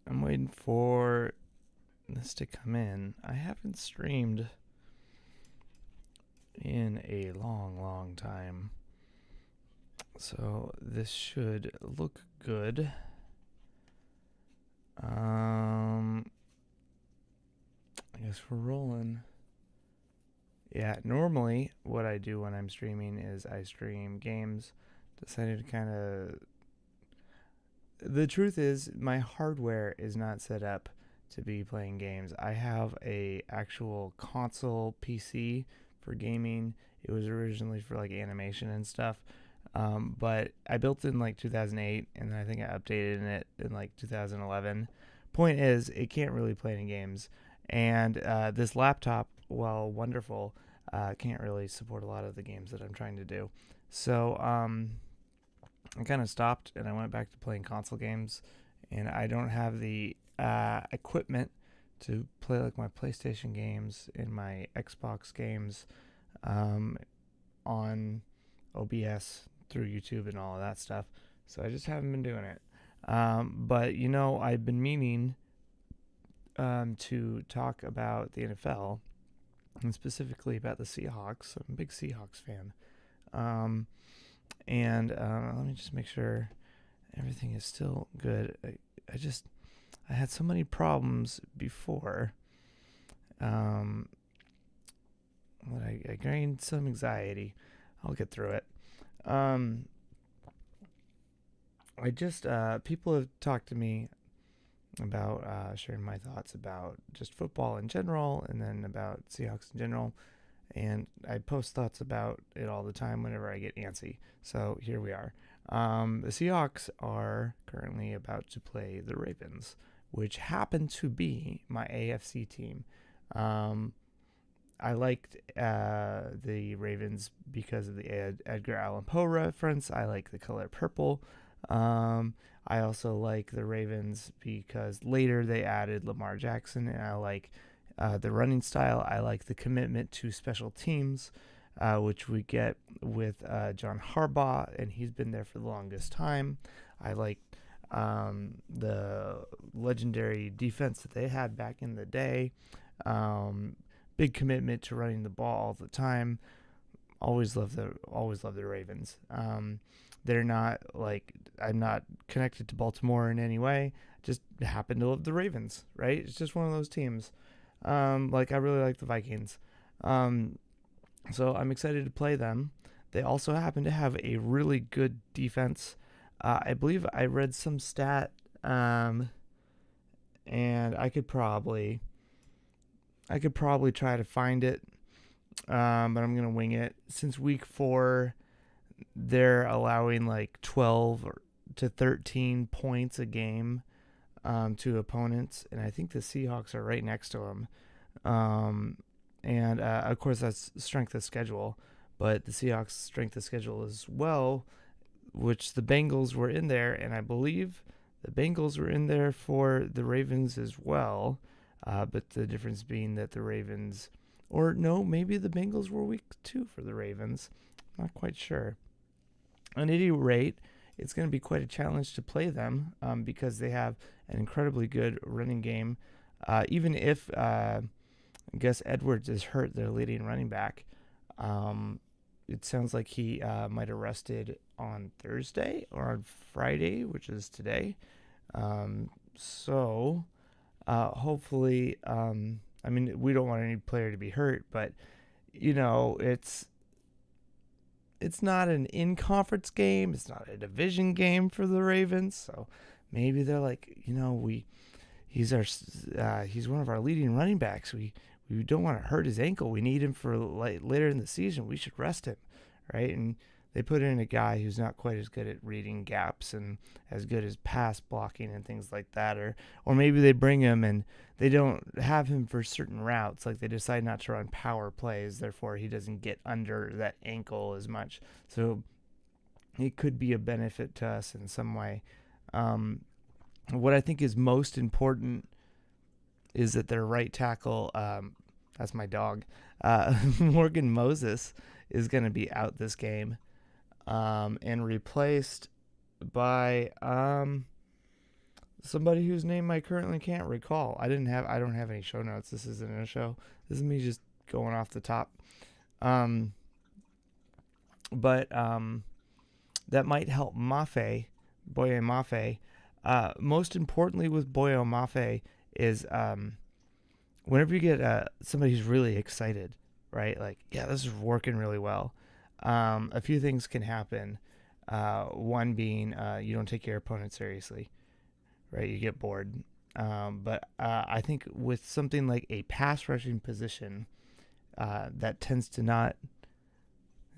I'm waiting for this to come in. I haven't streamed in a long, long time. So this should look good. I guess we're rolling. Yeah, normally what I do when I'm streaming is I stream games. Decided to kind of. The truth is, my hardware is not set up to be playing games. I have a actual console PC for gaming. It was originally for like animation and stuff, but I built it in like 2008, and then I think I updated it in like 2011. Point is, it can't really play any games, and this laptop, while wonderful, can't really support a lot of the games that I'm trying to do. So I kind of stopped and I went back to playing console games, and I don't have the equipment to play like my PlayStation games and my Xbox games um, on OBS through YouTube and all of that stuff. So I just haven't been doing it. But I've been meaning to talk about the NFL and specifically about the Seahawks. I'm a big Seahawks fan. Um, and let me just make sure everything is still good. I had so many problems before. Um, but I gained some anxiety. I'll get through it. Um, I just people have talked to me about sharing my thoughts about just football in general, and then about Seahawks in general. And I post thoughts about it all the time whenever I get antsy. So here we are. The Seahawks are currently about to play the Ravens, which happen to be my AFC team. Um, I liked the Ravens because of the Edgar Allan Poe reference. I like the color purple. I also like the Ravens because later they added Lamar Jackson, and I like the running style. I like the commitment to special teams, which we get with John Harbaugh, and he's been there for the longest time. I like the legendary defense that they had back in the day. Big commitment to running the ball all the time. Always love the Ravens. They're not like I'm not connected to Baltimore in any way. Just happen to love the Ravens, right? It's just one of those teams. Like I really like the Vikings. Um, so I'm excited to play them. They also happen to have a really good defense. I believe I read some stat, and I could probably try to find it, but I'm gonna wing it. Since week 4, they're allowing like 12 to 13 points a game to opponents, and I think the Seahawks are right next to them. Um, and of course, that's strength of schedule, but the Seahawks' strength of schedule as well, which the Bengals were in there, and I believe the Bengals were in there for the Ravens as well. But the difference being that the Ravens, or no, maybe the Bengals were week 2 for the Ravens. I'm not quite sure. At any rate, it's going to be quite a challenge to play them because they have an incredibly good running game. Even if Gus Edwards is hurt, their leading running back, it sounds like he might have rested on Thursday or on Friday, which is today. So hopefully, I mean, we don't want any player to be hurt, but it's not an in-conference game. It's not a division game for the Ravens. So maybe they're like, he's one of our leading running backs. We don't want to hurt his ankle. We need him for later in the season. We should rest him, right? And they put in a guy who's not quite as good at reading gaps and as good as pass blocking and things like that, or maybe they bring him and they don't have him for certain routes, like they decide not to run power plays, therefore he doesn't get under that ankle as much. So it could be a benefit to us in some way. What I think is most important is that their right tackle, that's my dog, Morgan Moses, is going to be out this game, and replaced by somebody whose name I currently can't recall. I don't have any show notes. This isn't a show. This is me just going off the top. Um, but that might help Boye Mafe. Most importantly with Boye Mafe is whenever you get somebody who's really excited, right? Like, yeah, this is working really well. A few things can happen. One being you don't take your opponent seriously, right? You get bored. But I think with something like a pass rushing position, that tends to not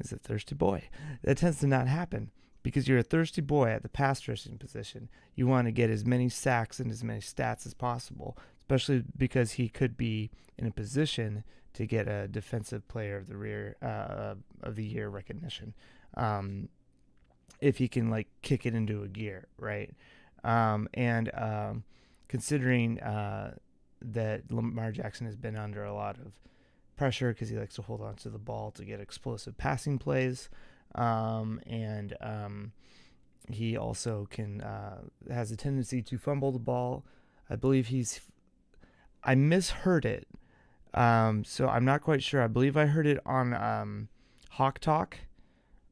is a thirsty boy. That tends to not happen because you're a thirsty boy at the pass rushing position. You want to get as many sacks and as many stats as possible, especially because he could be in a position to get a defensive player of the year recognition. If he can like kick it into a gear, right? And considering that Lamar Jackson has been under a lot of pressure because he likes to hold on to the ball to get explosive passing plays, and he also has a tendency to fumble the ball. I believe I misheard it, so I'm not quite sure. I believe I heard it on Hawk Talk,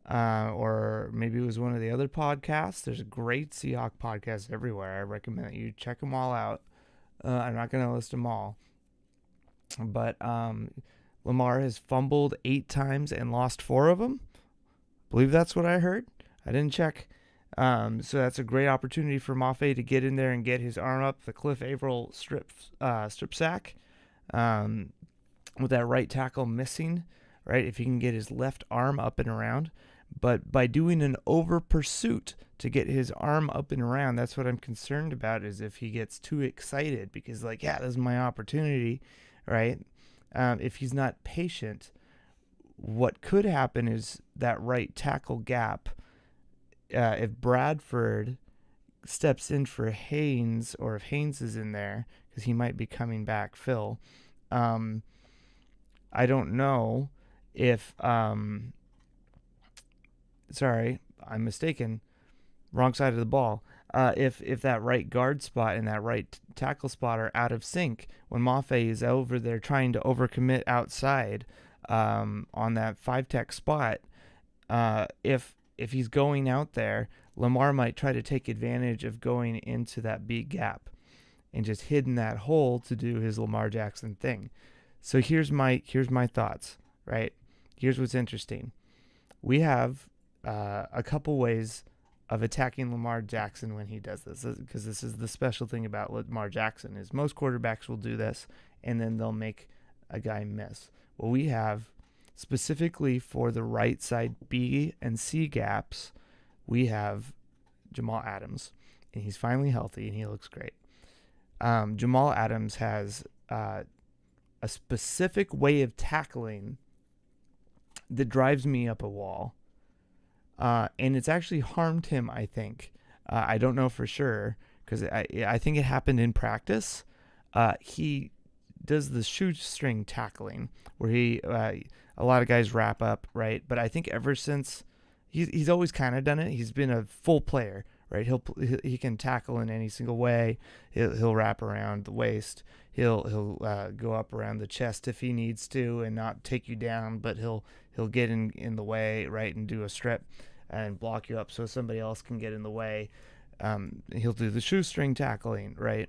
or maybe it was one of the other podcasts. There's a great Seahawks podcast everywhere. I recommend that you check them all out. I'm not going to list them all. But Lamar has fumbled 8 times and lost 4 of them. I believe that's what I heard. I didn't check. So that's a great opportunity for Mafe to get in there and get his arm up the Cliff Averill strip sack, with that right tackle missing, right? If he can get his left arm up and around. But by doing an over pursuit to get his arm up and around, that's what I'm concerned about, is if he gets too excited because, like, yeah, this is my opportunity, right? If he's not patient, what could happen is that right tackle gap, if Bradford steps in for Haynes, or if Haynes is in there, because he might be coming back, Phil, I don't know if... sorry, I'm mistaken. Wrong side of the ball. If that right guard spot and that right tackle spot are out of sync, when Mafe is over there trying to overcommit outside on that 5-tech spot, if he's going out there, Lamar might try to take advantage of going into that big gap and just hitting that hole to do his Lamar Jackson thing. So here's my thoughts, right? Here's what's interesting. We have a couple ways of attacking Lamar Jackson when he does this, because this is the special thing about Lamar Jackson is most quarterbacks will do this and then they'll make a guy miss. Well, we have specifically for the right side B and C gaps, we have Jamal Adams, and he's finally healthy and he looks great. Jamal Adams has a specific way of tackling that drives me up a wall. And it's actually harmed him, I think. I don't know for sure, because I think it happened in practice. He does the shoestring tackling, where a lot of guys wrap up, right? But I think ever since, he's always kind of done it. He's been a full player, right? He can tackle in any single way. He'll wrap around the waist. He'll go up around the chest if he needs to, and not take you down, but he'll get in the way, right, and do a strip and block you up so somebody else can get in the way. He'll do the shoestring tackling, right?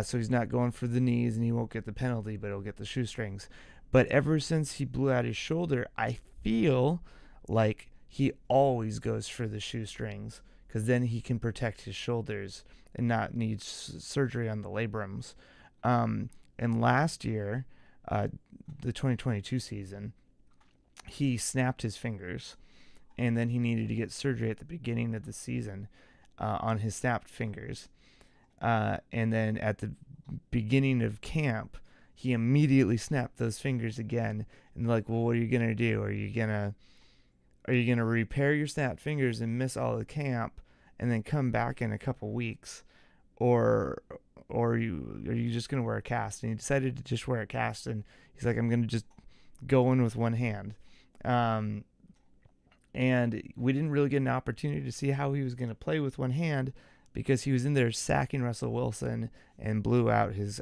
So he's not going for the knees and he won't get the penalty, but he'll get the shoestrings. But ever since he blew out his shoulder, I feel like he always goes for the shoestrings, because then he can protect his shoulders and not need surgery on the labrums. And last year, the 2022 season, he snapped his fingers, and then he needed to get surgery at the beginning of the season on his snapped fingers. And then at the beginning of camp, he immediately snapped those fingers again. And like, well, what are you gonna do? Are you gonna repair your snapped fingers and miss all the camp, and then come back in a couple weeks, or are you just gonna wear a cast? And he decided to just wear a cast, and he's like, I'm gonna just go in with one hand. And we didn't really get an opportunity to see how he was going to play with one hand, because he was in there sacking Russell Wilson and blew out his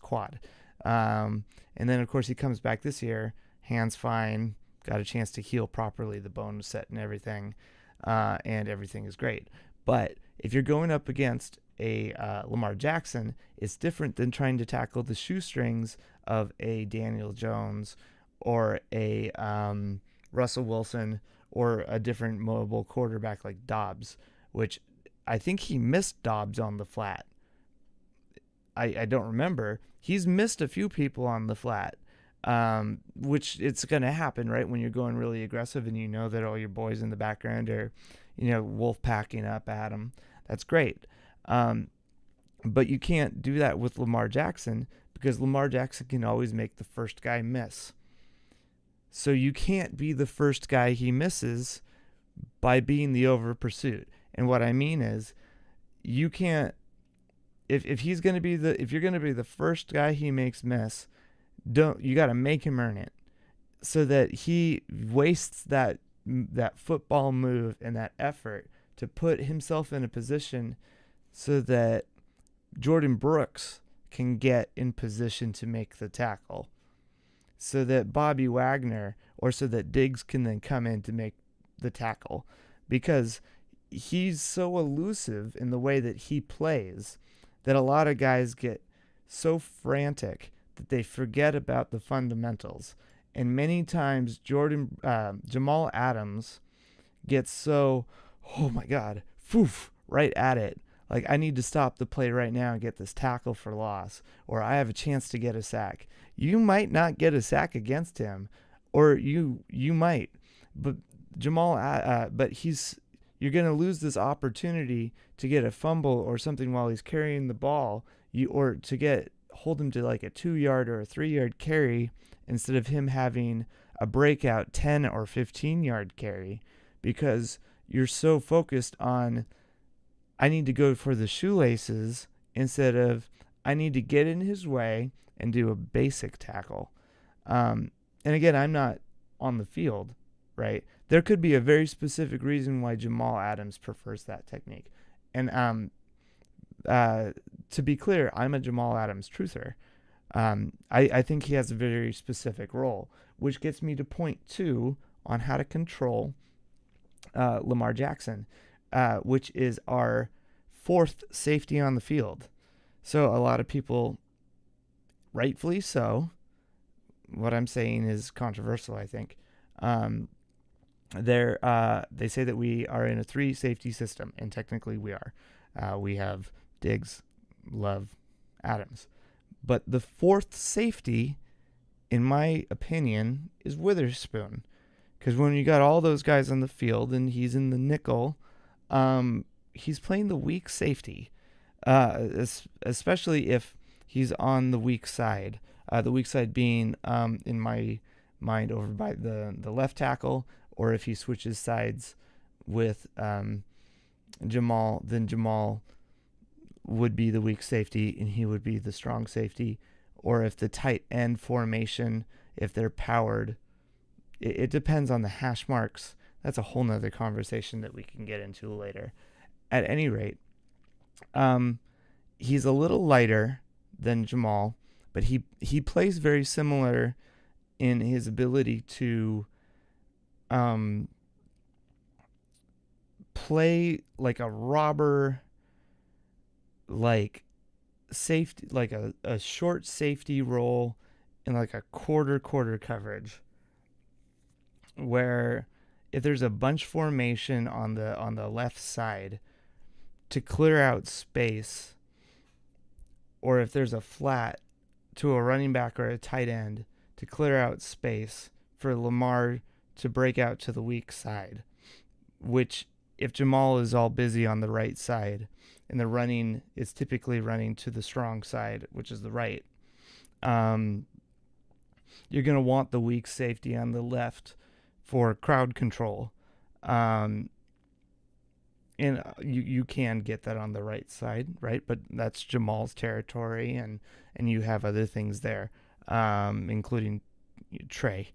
quad. And then, of course, he comes back this year, hands fine, got a chance to heal properly, the bone was set and everything, and everything is great. But if you're going up against a Lamar Jackson, it's different than trying to tackle the shoestrings of a Daniel Jones or a Russell Wilson or a different mobile quarterback like Dobbs, which I think he missed Dobbs on the flat. I don't remember. He's missed a few people on the flat, which it's going to happen, right? When you're going really aggressive and you know that all your boys in the background are, wolf packing up at him. That's great. But you can't do that with Lamar Jackson because Lamar Jackson can always make the first guy miss. So you can't be the first guy he misses by being the over pursuit. And what I mean is, you can't. If you're going to be the first guy he makes miss, you got to make him earn it, so that he wastes that football move and that effort to put himself in a position so that Jordan Brooks can get in position to make the tackle, so that Bobby Wagner or so that Diggs can then come in to make the tackle, because he's so elusive in the way that he plays that a lot of guys get so frantic that they forget about the fundamentals. And many times Jamal Adams gets so, oh my God, right at it. Like, I need to stop the play right now and get this tackle for loss, or I have a chance to get a sack. You might not get a sack against him, or you might, but you're going to lose this opportunity to get a fumble or something while he's carrying the ball, or to hold him to like a 2-yard or a 3-yard carry instead of him having a breakout 10 or 15-yard carry, because you're so focused on, I need to go for the shoelaces instead of I need to get in his way and do a basic tackle. And again, I'm not on the field, right? There could be a very specific reason why Jamal Adams prefers that technique. And to be clear, I'm a Jamal Adams truther. I think he has a very specific role, which gets me to point 2 on how to control Lamar Jackson, which is our 4th safety on the field. So a lot of people, rightfully so, what I'm saying is controversial, I think. They say that we are in a 3 safety system, and technically we are. We have Diggs, Love, Adams. But the 4th safety, in my opinion, is Witherspoon. Because when you got all those guys on the field and he's in the nickel, he's playing the weak safety, especially if he's on the weak side. The weak side being, in my mind, over by the left tackle, or if he switches sides with Jamal, then Jamal would be the weak safety and he would be the strong safety. Or if the tight end formation, if they're powered, it depends on the hash marks. That's a whole nother conversation that we can get into later. At any rate, he's a little lighter than Jamal, but he plays very similar in his ability to play like a robber, like safety, like a short safety role in like a quarter coverage, where if there's a bunch formation on the left side to clear out space, or if there's a flat to a running back or a tight end to clear out space for Lamar to break out to the weak side, which if Jamal is all busy on the right side and the running is typically running to the strong side, which is the right, you're going to want the weak safety on the left for crowd control. And you can get that on the right side, right? But that's Jamal's territory, and you have other things there, including Trey.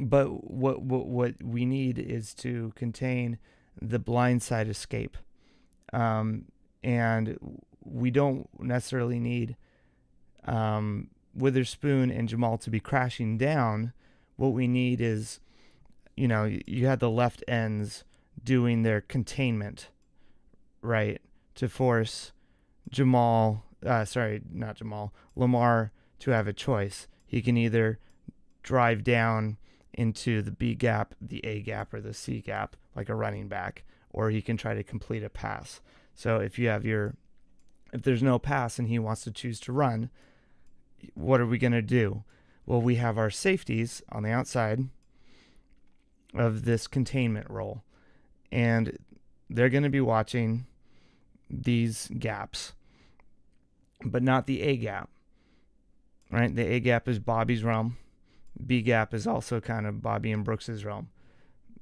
But what we need is to contain the blindside escape. And we don't necessarily need Witherspoon and Jamal to be crashing down. What we need is, you had the left ends doing their containment, right, to force Lamar to have a choice. He can either drive down into the B gap, the A gap, or the C gap like a running back, or he can try to complete a pass. So if there's no pass and he wants to choose to run, what are we going to do? Well, we have our safeties on the outside of this containment role, and they're going to be watching these gaps, but not the A gap, right? The A gap is Bobby's realm. B gap is also kind of Bobby and Brooks's realm,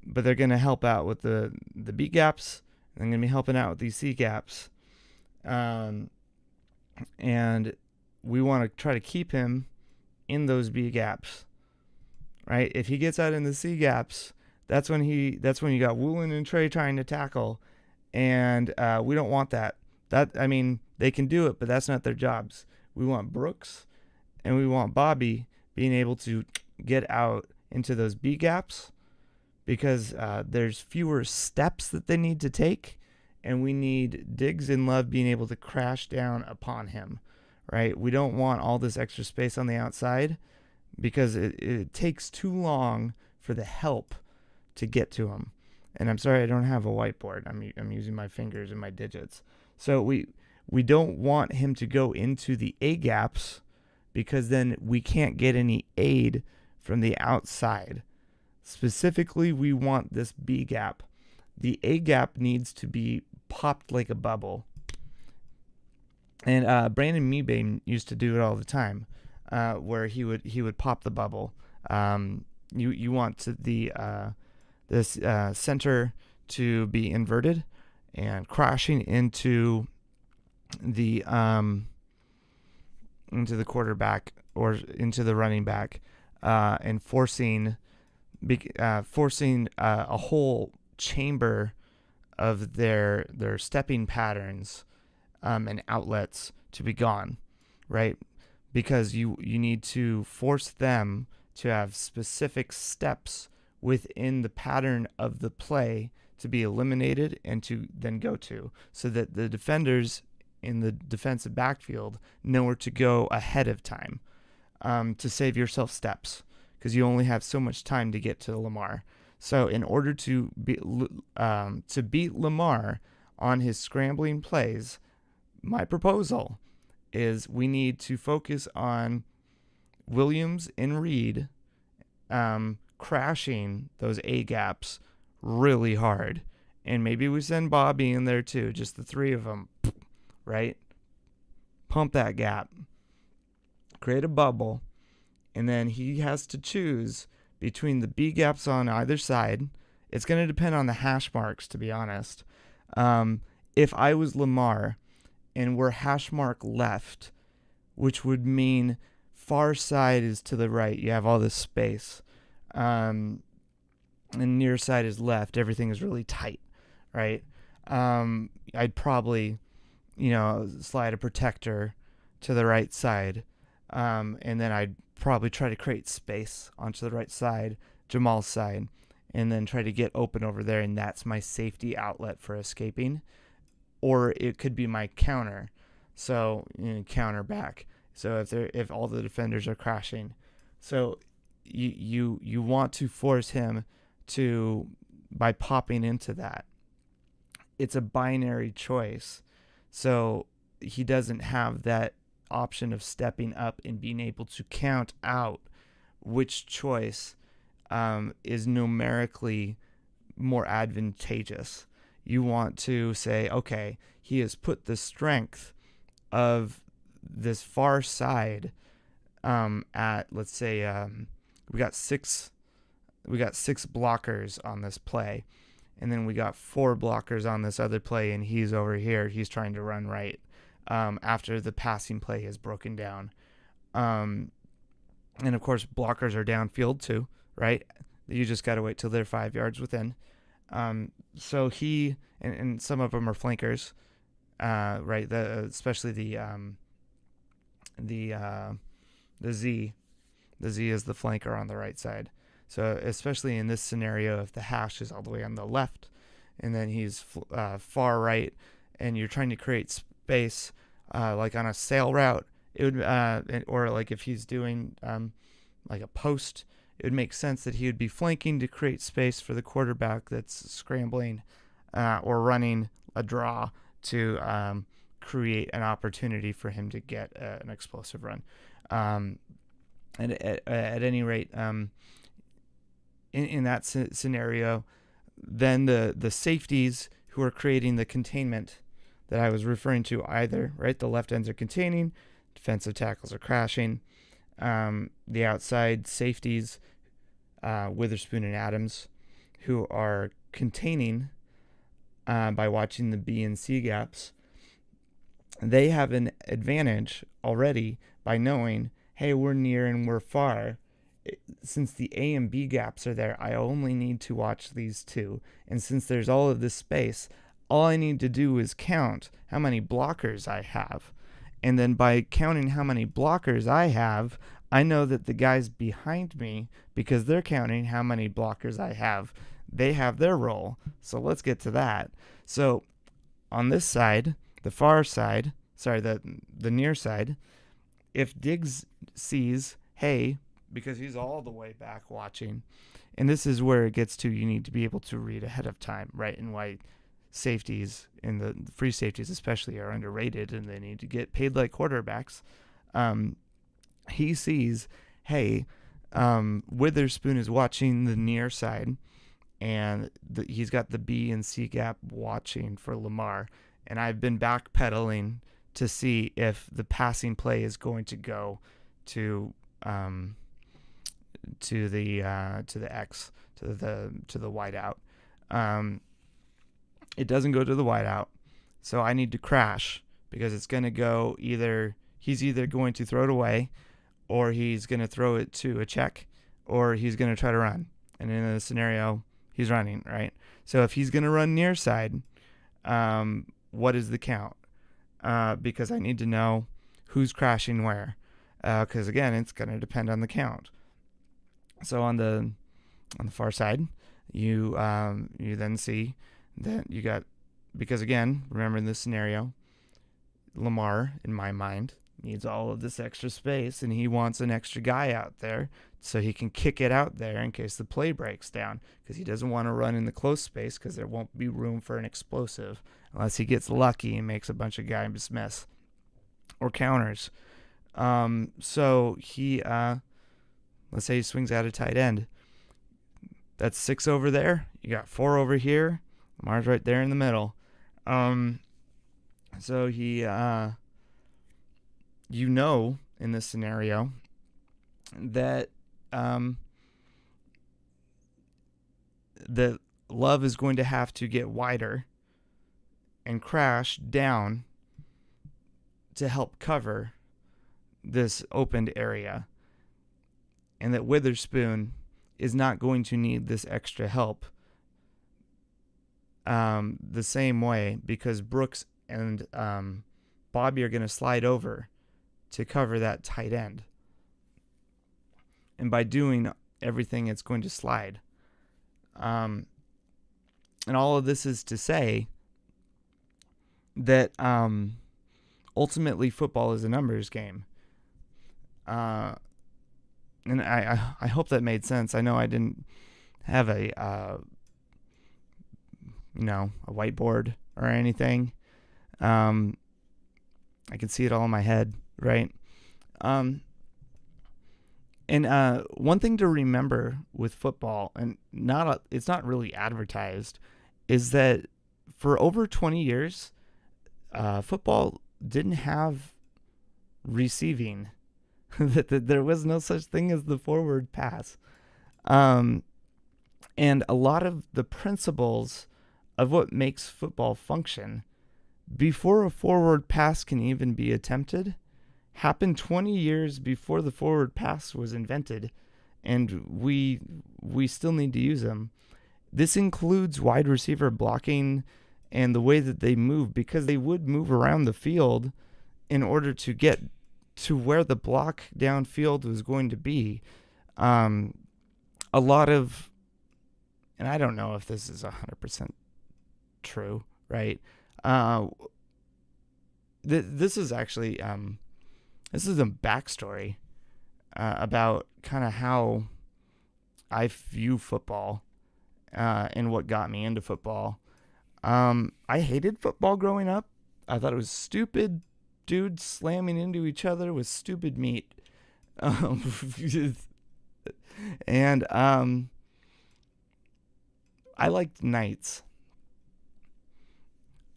but they're going to help out with the B gaps. And they're going to be helping out with these C gaps. And we want to try to keep him in those B gaps, right? If he gets out in the C gaps, that's when you got Woolen and Trey trying to tackle, and we don't want that. They can do it, but that's not their jobs. We want Brooks and we want Bobby being able to get out into those B gaps, because there's fewer steps that they need to take, and we need Diggs and Love being able to crash down upon him, right? We don't want all this extra space on the outside, because it takes too long for the help to get to him. And I'm sorry, I don't have a whiteboard. I'm using my fingers and my digits. So we don't want him to go into the A gaps, because then we can't get any aid from the outside. Specifically, we want this B gap. The A gap needs to be popped like a bubble. And Brandon Meebane used to do it all the time, where he would pop the bubble. You want this center to be inverted and crashing into the quarterback or into the running back, and forcing a whole chamber of their stepping patterns and outlets to be gone, right? Because you need to force them to have specific steps within the pattern of the play to be eliminated and to then go to, so that the defenders in the defensive backfield know where to go ahead of time, to save yourself steps, because you only have so much time to get to Lamar. So in order to beat Lamar on his scrambling plays, my proposal is we need to focus on Williams and Reed crashing those A gaps really hard. And maybe we send Bobby in there too, just the three of them, right? Pump that gap, create a bubble, and then he has to choose between the B gaps on either side. It's going to depend on the hash marks, to be honest. If I was Lamar and we're hash mark left, which would mean far side is to the right, you have all this space, and near side is left, everything is really tight, right? I'd probably, slide a protector to the right side, and then I'd probably try to create space onto the right side, Jamal's side, and then try to get open over there, and that's my safety outlet for escaping. Or it could be my counter, so counter back. So if all the defenders are crashing, so you want to force him to, by popping into that. It's a binary choice, so he doesn't have that option of stepping up and being able to count out which choice is numerically more advantageous. You want to say, okay, he has put the strength of this far side at, let's say, we got six blockers on this play, and then we got 4 blockers on this other play, and he's over here. He's trying to run right after the passing play has broken down. And, of course, blockers are downfield too, right? You just got to wait till they're 5 yards within. So he and some of them are flankers, right? Especially the the Z. The Z is the flanker on the right side. So especially in this scenario, if the hash is all the way on the left, and then he's far right, and you're trying to create space, like on a sail route, it would, or like if he's doing like a post, it would make sense that he would be flanking to create space for the quarterback that's scrambling or running a draw to create an opportunity for him to get an explosive run. And at any rate, in that scenario, then the safeties who are creating the containment that I was referring to, either, right, the left ends are containing, defensive tackles are crashing, the outside safeties, Witherspoon and Adams, who are containing by watching the B and C gaps, they have an advantage already by knowing, hey, we're near and we're far. Since the A and B gaps are there, I only need to watch these two. And since there's all of this space, all I need to do is count how many blockers I have. And then by counting how many blockers I have, I know that the guys behind me, because they're counting how many blockers I have, they have their role. So let's get to that. So on this side, the far side, the near side, if Diggs sees, hey, because he's all the way back watching, and this is where it gets to, you need to be able to read ahead of time, right? And why safeties, and the free safeties especially, are underrated and they need to get paid like quarterbacks. He sees, hey, Witherspoon is watching the near side, and he's got the B and C gap watching for Lamar, and I've been backpedaling to see if the passing play is going to go to the X, to the wideout. It doesn't go to the wideout, so I need to crash, because it's going to go he's either going to throw it away, or he's going to throw it to a check, or he's going to try to run. And in this scenario, he's running, right? So if he's going to run near side, what is the count? Because I need to know who's crashing where. Because again, it's going to depend on the count. So on the far side, you then see that you got, because again, remember in this scenario, Lamar, in my mind, needs all of this extra space, and he wants an extra guy out there so he can kick it out there in case the play breaks down, because he doesn't want to run in the close space, because there won't be room for an explosive unless he gets lucky and makes a bunch of guys miss or counters. So he, let's say he swings out a tight end. That's 6 over there. You got 4 over here. Lamar's right there in the middle. So he, in this scenario that the Love is going to have to get wider and crash down to help cover this opened area, and that Witherspoon is not going to need this extra help the same way, because Brooks and Bobby are going to slide over to cover that tight end. And by doing everything, it's going to slide. And all of this is to say that ultimately football is a numbers game. And I hope that made sense. I know I didn't have a whiteboard or anything. I can see it all in my head, right? And one thing to remember with football, and it's not really advertised, is that for over 20 years, football didn't have receiving. that there was no such thing as the forward pass. And a lot of the principles of what makes football function, before a forward pass can even be attempted, happened 20 years before the forward pass was invented, and we still need to use them. This includes wide receiver blocking and the way that they move, because they would move around the field in order to get to where the block downfield was going to be. A lot of, and I don't know if this is 100% true, right? This is actually, this is a backstory about kind of how I view football and what got me into football. I hated football growing up. I thought it was stupid dudes slamming into each other with stupid meat. And I liked knights.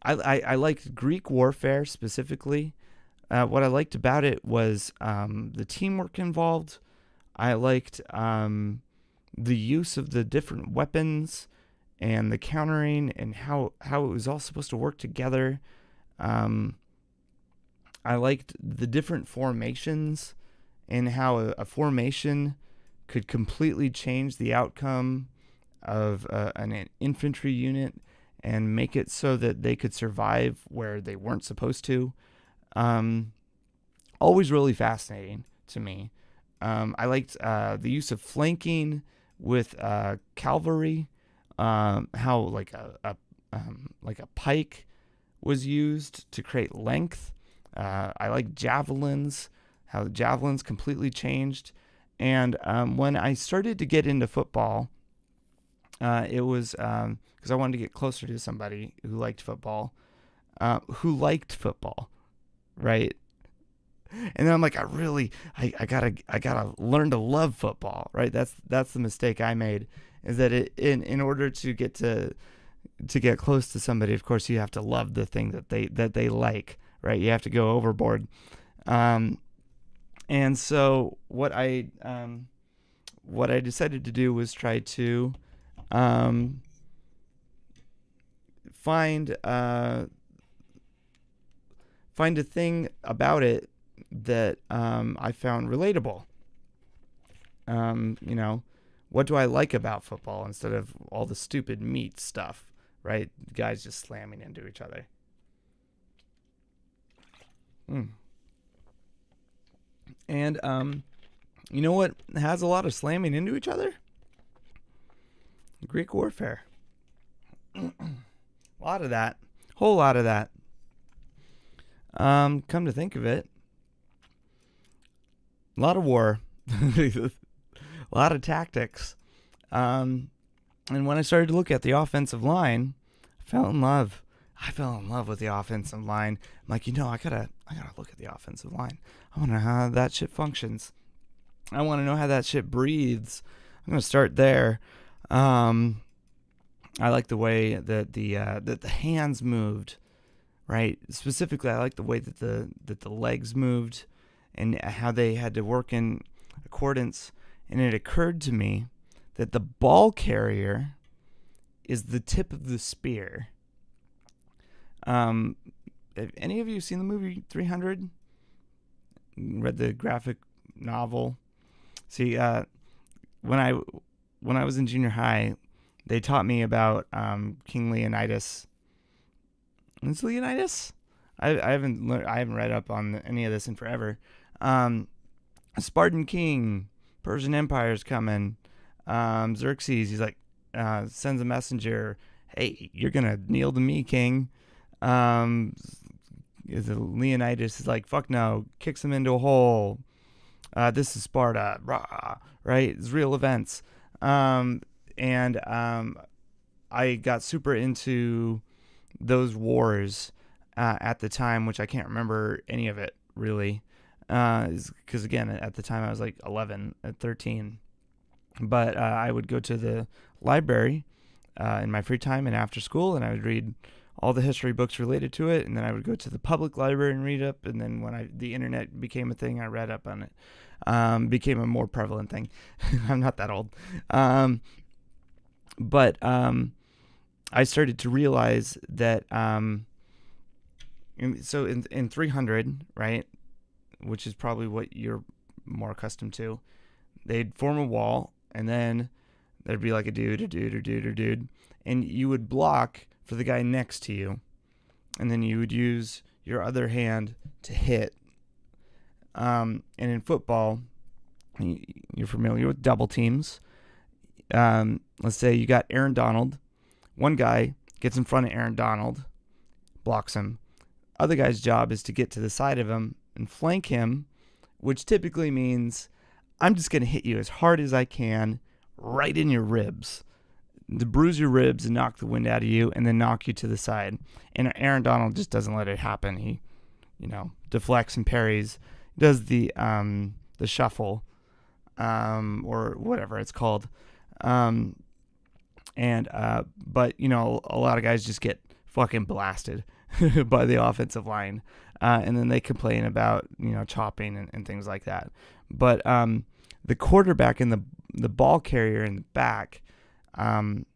I liked Greek warfare specifically. What I liked about it was the teamwork involved. I liked the use of the different weapons and the countering and how it was all supposed to work together. I liked the different formations and how a formation could completely change the outcome of an infantry unit and make it so that they could survive where they weren't supposed to. Always really fascinating to me. I liked the use of flanking with cavalry, how like a pike was used to create length. I like javelins, how the javelins completely changed. And when I started to get into football, it was because I wanted to get closer to somebody who liked football, right? And then I'm like, I gotta learn to love football, right? That's the mistake I made, is that in order to get close to somebody, of course you have to love the thing that they like, right? You have to go overboard. And so what I decided to do was try to find a thing about it that I found relatable. What do I like about football instead of all the stupid meat stuff, right? Guys just slamming into each other. And you know what has a lot of slamming into each other? Greek warfare. A lot of that. Whole lot of that. Come to think of it, a lot of war. A lot of tactics. And when I started to look at the offensive line, I fell in love with the offensive line. I'm like, I gotta look at the offensive line. I want to know how that shit functions. I want to know how that shit breathes. I'm gonna start there. I like the way that the hands moved, right? Specifically, I like the way that the legs moved and how they had to work in accordance. And it occurred to me that the ball carrier is the tip of the spear. Have any of you seen the movie 300? Read the graphic novel? See, when I was in junior high, they taught me about King Leonidas. Is Leonidas? I haven't read up on any of this in forever. Spartan king, Persian Empire's coming. Xerxes, he's like, sends a messenger. Hey, you're gonna kneel to me, king. Leonidas is like, fuck no, kicks him into a hole. This is Sparta, rah, right? It's real events. And I got super into those wars at the time, which I can't remember any of it really, because again, at the time I was like 11, 13. But I would go to the library in my free time and after school, and I would read all the history books related to it, and then I would go to the public library and read up, and then when the internet became a thing, I read up on it. Became a more prevalent thing. I'm not that old. But I started to realize that so in 300, right, which is probably what you're more accustomed to, they'd form a wall, and then There'd be like a dude, and you would block for the guy next to you, and then you would use your other hand to hit. And in football, you're familiar with double teams. Let's say you got Aaron Donald. One guy gets in front of Aaron Donald, blocks him. Other guy's job is to get to the side of him and flank him, which typically means I'm just going to hit you as hard as I can right in your ribs, to bruise your ribs and knock the wind out of you, and then knock you to the side. And Aaron Donald just doesn't let it happen. He, deflects and parries, does the shuffle, or whatever it's called. But a lot of guys just get fucking blasted by the offensive line. And then they complain about, chopping and things like that. But the quarterback and the ball carrier in the back, and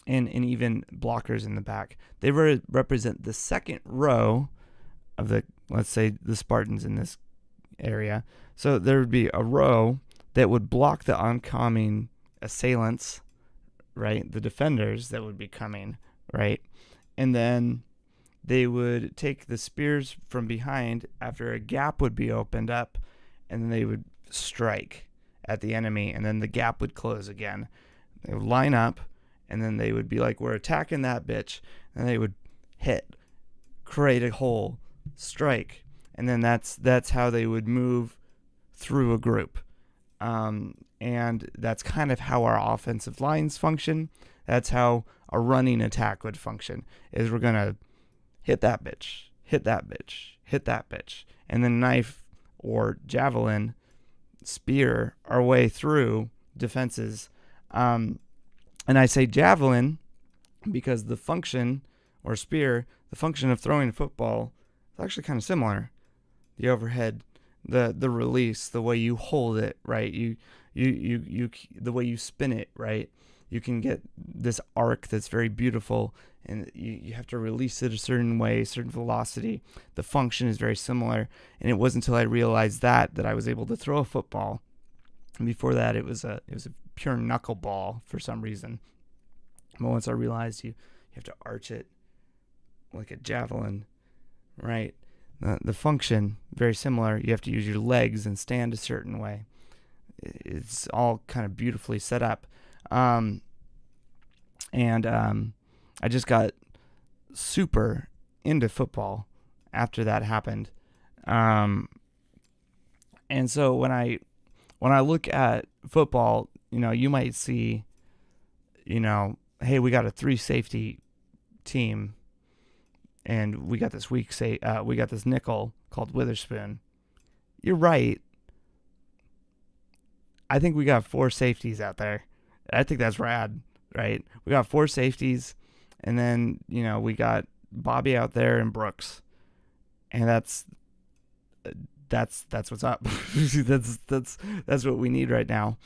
even blockers in the back, they represent the second row of let's say the Spartans in this area. So there would be a row that would block the oncoming assailants, right? The defenders that would be coming, right? And then they would take the spears from behind after a gap would be opened up, and then they would strike at the enemy, and then the gap would close again. They would line up, and then they would be like, we're attacking that bitch, and they would hit, create a hole, strike, and then that's how they would move through a group. And that's kind of how our offensive lines function. That's how a running attack would function, is we're going to hit that bitch, hit that bitch, hit that bitch, and then knife or javelin, spear our way through defenses. And I say javelin because the function, or spear, the function of throwing a football is actually kind of similar. The overhead, the release, the way you hold it, right? You the way you spin it, right? You can get this arc that's very beautiful, and you have to release it a certain way, certain velocity. The function is very similar, and it wasn't until I realized that I was able to throw a football. And before that, it was a pure knuckleball for some reason. But once I realized you have to arch it like a javelin, right? The function, very similar. You have to use your legs and stand a certain way. It's all kind of beautifully set up. I just got super into football after that happened. And so when I look at football, you might see, hey, we got a 3 safety team, and we got this we got this nickel called Witherspoon. You're right. I think we got 4 safeties out there. I think that's rad, right? We got 4 safeties, and then, we got Bobby out there and Brooks. And that's what's up. that's what we need right now.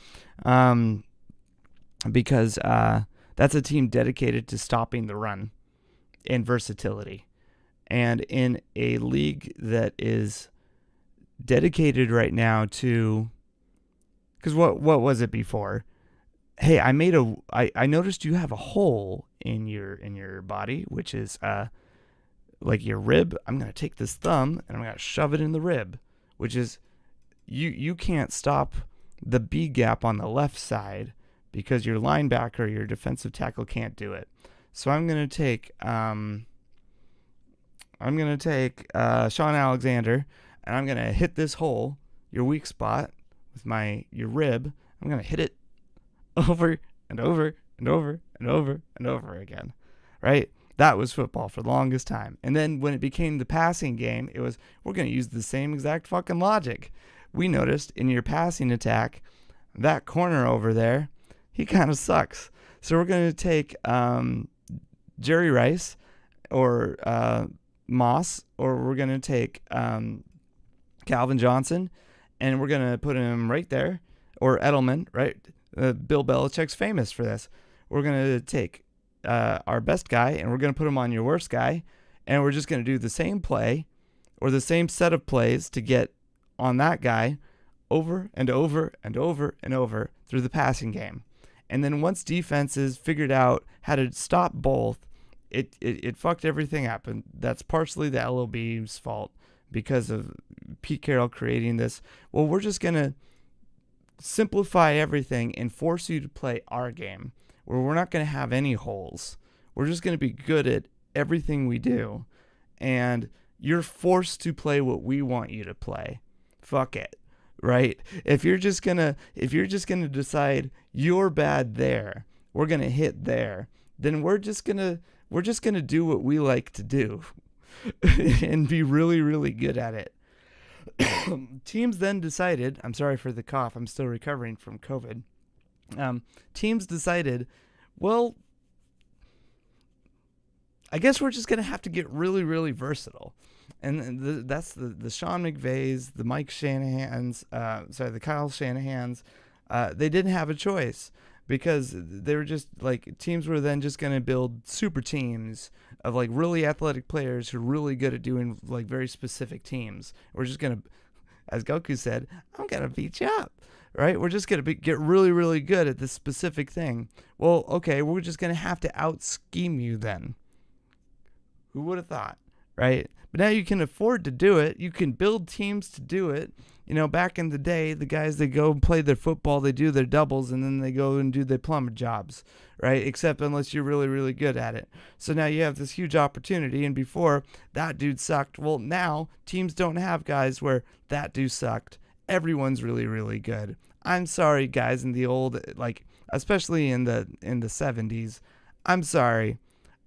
Because that's a team dedicated to stopping the run and versatility. And in a league that is dedicated right now to, because what was it before? Hey, I noticed you have a hole in your body, which is like your rib. I'm gonna take this thumb and I'm gonna shove it in the rib, which is you can't stop the B gap on the left side because your linebacker, your defensive tackle can't do it. So I'm gonna take Sean Alexander, and I'm gonna hit this hole, your weak spot, with your rib. I'm gonna hit it over and over and over and over and over again, right? That was football for the longest time. And then when it became the passing game, it was, we're going to use the same exact fucking logic. We noticed in your passing attack, that corner over there, he kind of sucks. So we're going to take Jerry Rice or Moss, or we're going to take Calvin Johnson, and we're going to put him right there, or Edelman, right? Bill Belichick's famous for this. We're going to take our best guy, and we're going to put him on your worst guy, and we're just going to do the same play or the same set of plays to get on that guy over and over and over and over through the passing game. And then once defenses figured out how to stop both, it fucked everything up. And that's partially the LOB's fault because of Pete Carroll creating this. Well, we're just going to simplify everything and force you to play our game, where we're not going to have any holes. We're just going to be good at everything we do. And you're forced to play what we want you to play. Fuck it. Right? If you're just gonna decide you're bad there, we're gonna hit there, then we're just gonna do what we like to do and be really, really good at it. Teams then decided, I'm sorry for the cough, I'm still recovering from COVID. Teams decided, well, I guess we're just gonna have to get really, really versatile. And that's the Sean McVays, the Mike Shanahans, the Kyle Shanahans. They didn't have a choice because they were just like, teams were then just going to build super teams of like really athletic players who are really good at doing like very specific teams. We're just going to, as Goku said, I'm going to beat you up, right? We're just going to get really, really good at this specific thing. Well, okay, we're just going to have to out-scheme you then. Who would have thought, right? But now you can afford to do it. You can build teams to do it. You know, back in the day, the guys that go and play their football, they do their doubles, and then they go and do their plumber jobs, right? Except unless you're really, really good at it. So now you have this huge opportunity, and before, that dude sucked. Well, now, teams don't have guys where that dude sucked. Everyone's really, really good. I'm sorry, guys, in the old, like, especially in the 70s. I'm sorry.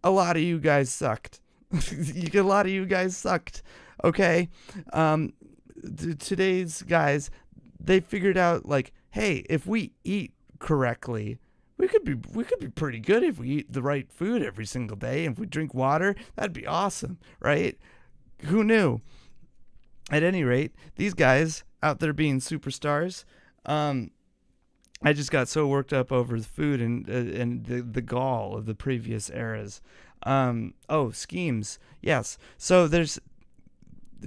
A lot of you guys sucked. A lot of you guys sucked, okay? Today's guys, they figured out, like, hey, if we eat correctly, we could be pretty good if we eat the right food every single day. And if we drink water, that'd be awesome, right? Who knew? At any rate, these guys out there being superstars, I just got so worked up over the food and the gall of the previous eras. Schemes. Yes. So the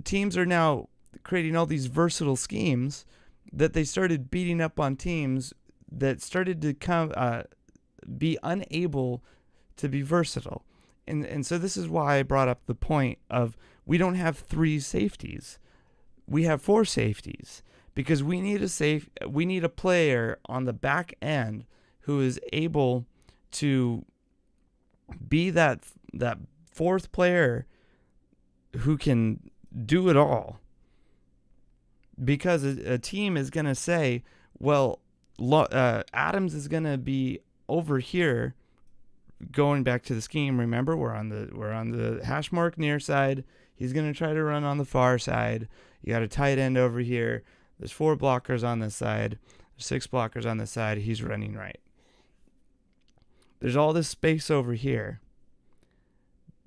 teams are now creating all these versatile schemes that they started beating up on teams that started to be unable to be versatile. And so this is why I brought up the point of we don't have 3 safeties. We have 4 safeties because we need a player on the back end who is able to be that 4th player who can do it all. Because a team is going to say, well, Adams is going to be over here going back to the scheme. Remember, we're on the hash mark near side. He's going to try to run on the far side. You got a tight end over here. There's 4 blockers on this side. There's 6 blockers on this side. He's running right. There's all this space over here.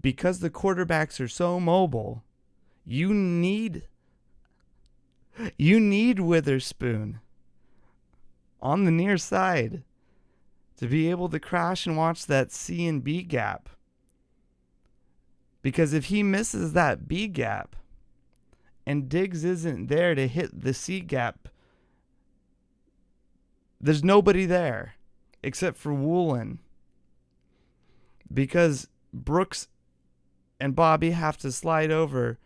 Because the quarterbacks are so mobile, you need Witherspoon on the near side to be able to crash and watch that C and B gap. Because if he misses that B gap and Diggs isn't there to hit the C gap, there's nobody there except for Woolen. Because Brooks and Bobby have to slide over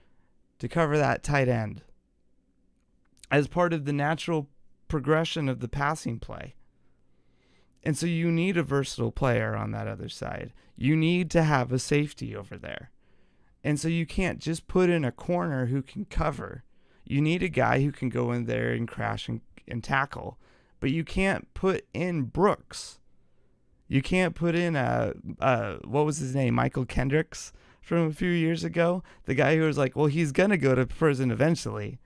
to cover that tight end as part of the natural progression of the passing play. And so you need a versatile player on that other side. You need to have a safety over there. And so you can't just put in a corner who can cover. You need a guy who can go in there and crash and tackle. But you can't put in Brooks. You can't put in what was his name? Michael Kendricks from a few years ago. The guy who was like, well, he's going to go to prison eventually.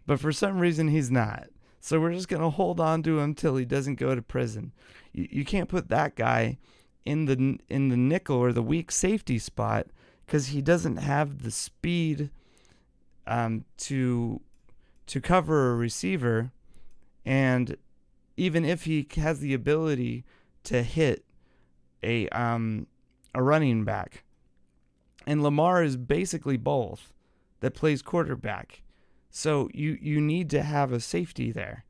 But for some reason, he's not. So we're just going to hold on to him till he doesn't go to prison. You can't put that guy in the nickel or the weak safety spot because he doesn't have the speed to cover a receiver. And even if he has the ability to hit a running back. And Lamar is basically both that plays quarterback. So you need to have a safety there.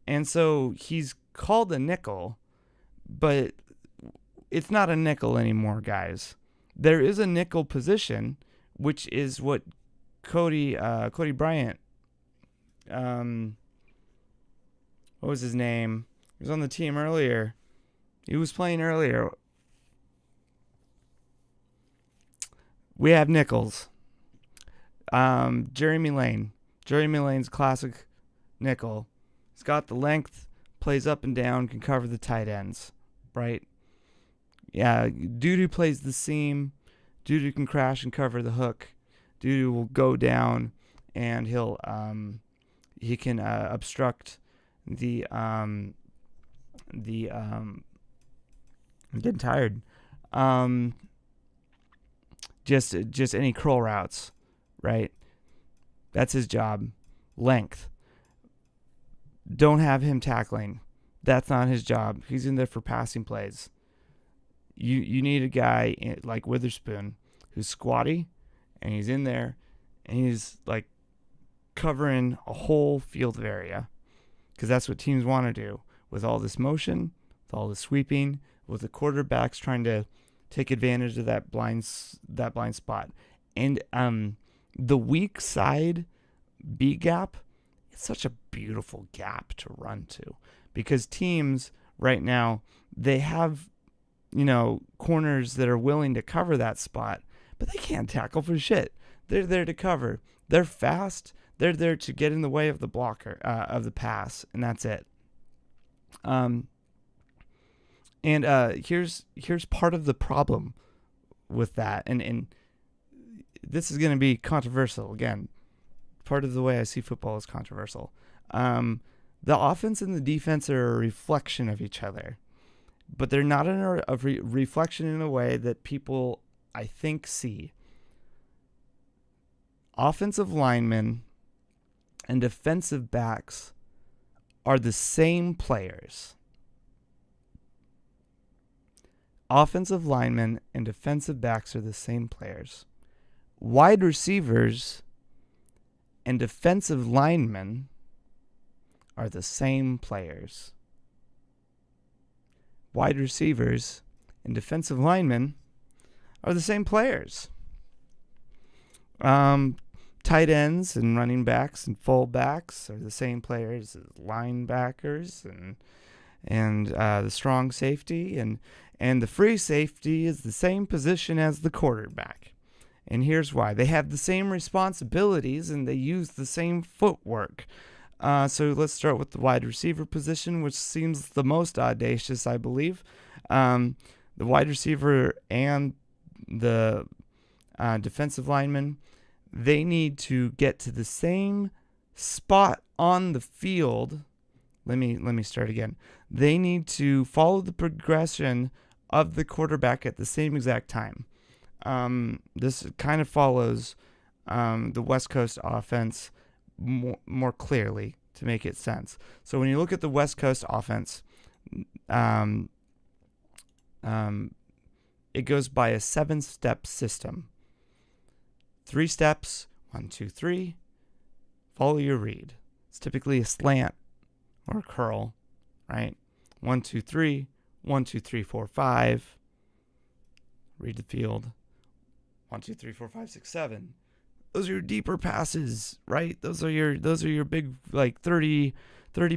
And so he's called a nickel, but it's not a nickel anymore, guys. There is a nickel position, which is what Cody Bryant, what was his name? He was on the team earlier. He was playing earlier. We have nickels. Jeremy Lane. Jeremy Lane's classic nickel. He's got the length, plays up and down, can cover the tight ends, right? Yeah, Dudu plays the seam. Dudu can crash and cover the hook. Dudu will go down, and he can obstruct the I'm getting tired. Just any curl routes, right? That's his job. Length. Don't have him tackling. That's not his job. He's in there for passing plays. You need a guy like Witherspoon who's squatty, and he's in there, and he's like covering a whole field of area, because that's what teams want to do with all this motion, with all this sweeping, with the quarterbacks trying to take advantage of that blind spot. And the weak side B gap, it's such a beautiful gap to run to, because teams right now, they have, corners that are willing to cover that spot, but they can't tackle for shit. They're there to cover. They're fast. They're there to get in the way of the blocker, of the pass, and that's it. And here's part of the problem with that, and this is going to be controversial again. Part of the way I see football is controversial. The offense and the defense are a reflection of each other, but they're not a reflection in a way that people, I think, see. Offensive linemen and defensive backs are the same players. Offensive linemen and defensive backs are the same players. Wide receivers and defensive linemen are the same players. Wide receivers and defensive linemen are the same players. Tight ends and running backs and fullbacks are the same players as linebackers, and the strong safety and the free safety is the same position as the quarterback. And here's why. They have the same responsibilities and they use the same footwork. So let's start with the wide receiver position, which seems the most audacious, I believe. The wide receiver and the defensive lineman, they need to get to the same spot on the field. Let me start again. They need to follow the progression of the quarterback at the same exact time. This kind of follows the West Coast offense more clearly to make it sense. So when you look at the West Coast offense, it goes by a 7-step system. 3 steps, 1, 2, 3. Follow your read. It's typically a slant or a curl, right? 1, 2, 3. 1, 2, 3, 4, 5. Read the field. 1, 2, 3, 4, 5, 6, 7. Those are your deeper passes, right? Those are your big, like 30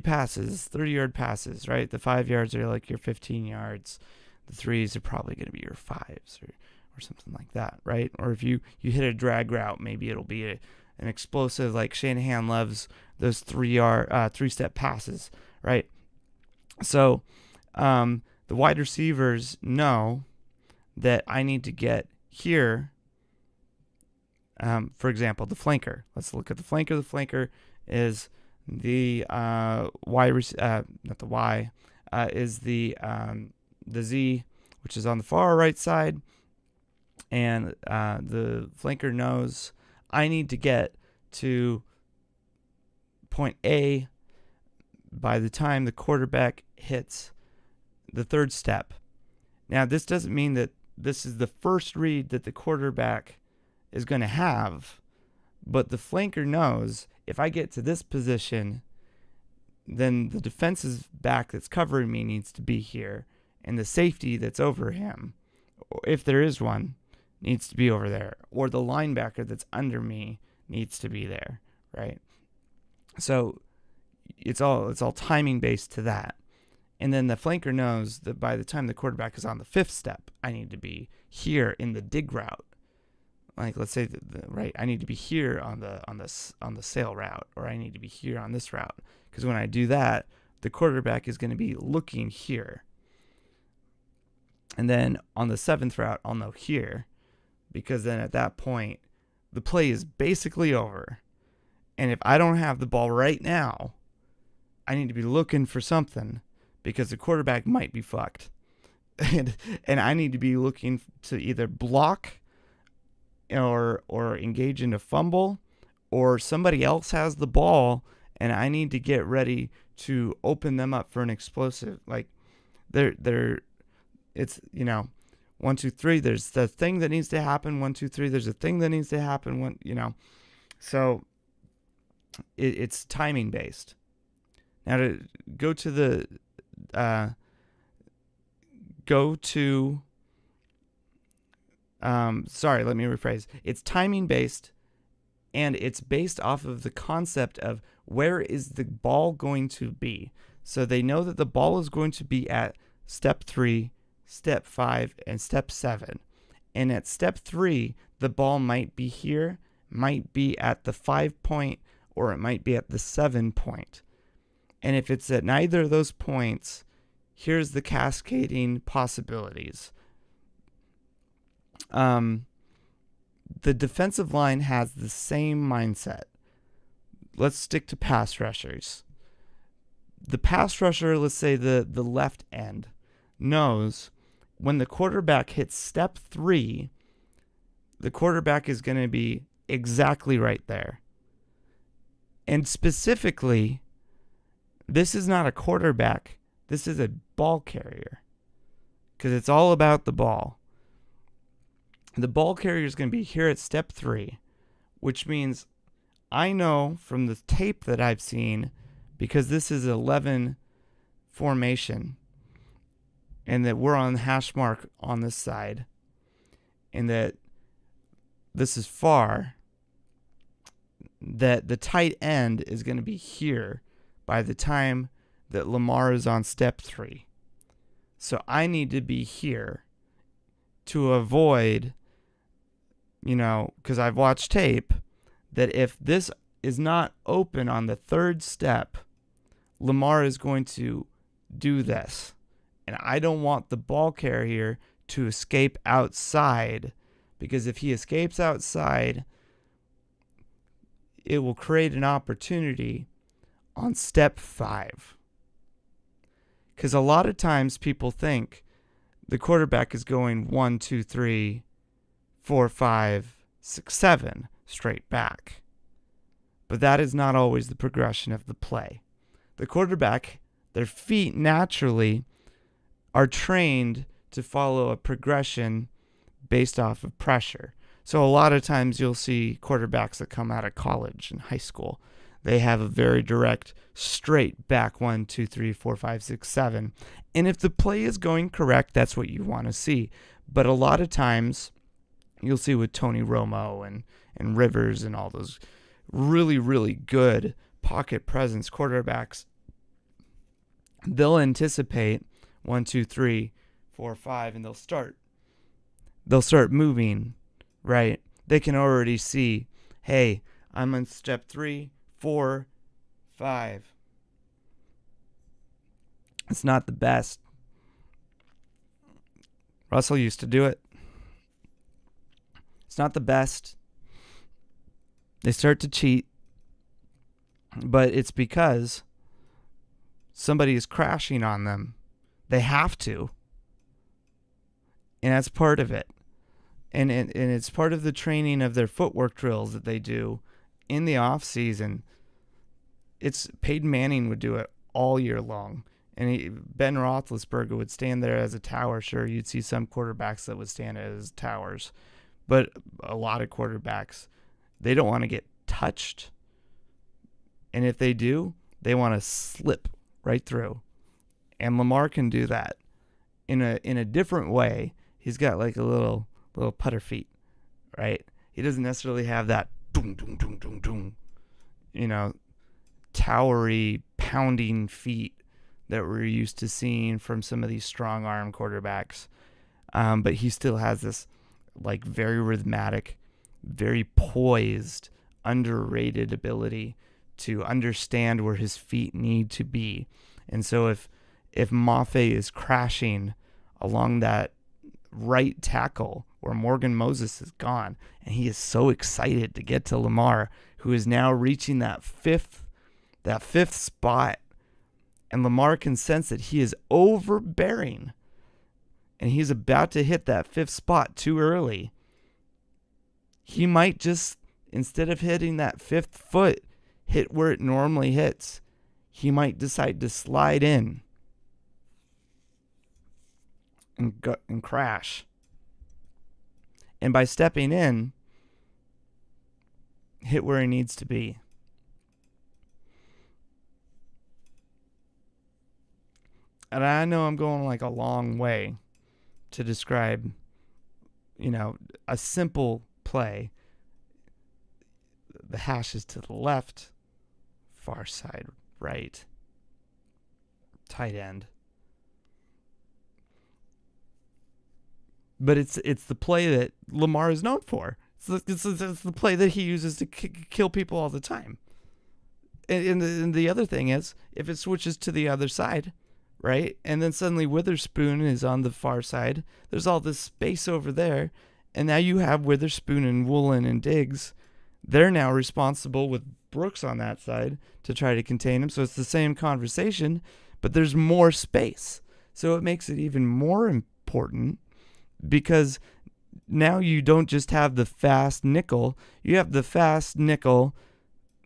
passes, 30-yard passes, right? The 5 yards are like your 15 yards. The 3s are probably going to be your 5s or something like that, right? Or if you hit a drag route, maybe it'll be an explosive, like Shanahan loves those 3-step passes, right? So the wide receivers know that I need to get here. For example, the flanker. Let's look at the flanker. The flanker is the not the Y, is the Z, which is on the far right side, and the flanker knows I need to get to point A by the time the quarterback hits the 3rd step. Now, this doesn't mean that this is the first read that the quarterback is going to have, but the flanker knows if I get to this position, then the defensive back that's covering me needs to be here, and the safety that's over him, if there is one, needs to be over there, or the linebacker that's under me needs to be there, right? So it's all timing based to that. And then the flanker knows that by the time the quarterback is on the 5th step, I need to be here in the dig route. Like, let's say right, I need to be here on the sail route, or I need to be here on this route, because when I do that, the quarterback is going to be looking here. And then on the 7th route, I'll know here, because then at that point, the play is basically over. And if I don't have the ball right now, I need to be looking for something, because the quarterback might be fucked. And I need to be looking to either block or engage in a fumble, or somebody else has the ball and I need to get ready to open them up for an explosive. Like, it's, 1, 2, 3, there's the thing that needs to happen. 1, 2, 3, there's a thing that needs to happen. So it's timing based. Now to go to the, let me rephrase. It's timing based, and it's based off of the concept of where is the ball going to be. So they know that the ball is going to be at step 3, step 5, and step 7. And at step 3, the ball might be here, might be at the 5 point, or it might be at the 7 point. And if it's at neither of those points, here's the cascading possibilities. The defensive line has the same mindset. Let's stick to pass rushers. The pass rusher, let's say the left end, knows when the quarterback hits step 3, the quarterback is going to be exactly right there. And specifically, this is not a quarterback. This is a ball carrier, because it's all about the ball. The ball carrier is going to be here at step 3, which means I know from the tape that I've seen, because this is 11 formation, and that we're on the hash mark on this side, and that this is far, that the tight end is going to be here by the time that Lamar is on step 3. So I need to be here to avoid, because I've watched tape, that if this is not open on the 3rd step, Lamar is going to do this. And I don't want the ball carrier to escape outside, because if he escapes outside, it will create an opportunity on step 5. Because a lot of times people think the quarterback is going 1, 2, 3, 4, 5, 6, 7 straight back. But that is not always the progression of the play. The quarterback, their feet naturally are trained to follow a progression based off of pressure. So a lot of times you'll see quarterbacks that come out of college and high school. They have a very direct, straight back 1, 2, 3, 4, 5, 6, 7. And if the play is going correct, that's what you want to see. But a lot of times, you'll see with Tony Romo and Rivers and all those really, really good pocket presence quarterbacks, they'll anticipate 1, 2, 3, 4, 5, and they'll start moving, right? They can already see, hey, I'm on step 3, 4, 5. It's not the best. Russell used to do it. It's not the best. They start to cheat, but it's because somebody is crashing on them. They have to. And that's part of it. And it's part of the training of their footwork drills that they do in the off season. It's Peyton Manning would do it all year long. And Ben Roethlisberger would stand there as a tower. Sure, you'd see some quarterbacks that would stand as towers. But a lot of quarterbacks, they don't want to get touched. And if they do, they want to slip right through. And Lamar can do that. in a different way. He's got like a little putter feet, right? He doesn't necessarily have that doom, doom, doom, doom, doom, towery, pounding feet that we're used to seeing from some of these strong arm quarterbacks. But he still has this like very rhythmic, very poised, underrated ability to understand where his feet need to be. And so if Mafe is crashing along that right tackle where Morgan Moses is gone, and he is so excited to get to Lamar, who is now reaching that fifth spot, and Lamar can sense that he is overbearing and he's about to hit that fifth spot too early, he might just, instead of hitting that fifth foot, hit where it normally hits. He might decide to slide in and crash. And by stepping in, hit where he needs to be. And I know I'm going like a long way to describe, a simple play. The hash is to the left, far side right, tight end. But it's the play that Lamar is known for. It's the play that he uses to kill people all the time. And the other thing is, if it switches to the other side, right, and then suddenly Witherspoon is on the far side, there's all this space over there, and now you have Witherspoon and Woolen and Diggs. They're now responsible with Brooks on that side to try to contain him. So it's the same conversation, but there's more space. So it makes it even more important because now you don't just have the fast nickel. You have the fast nickel,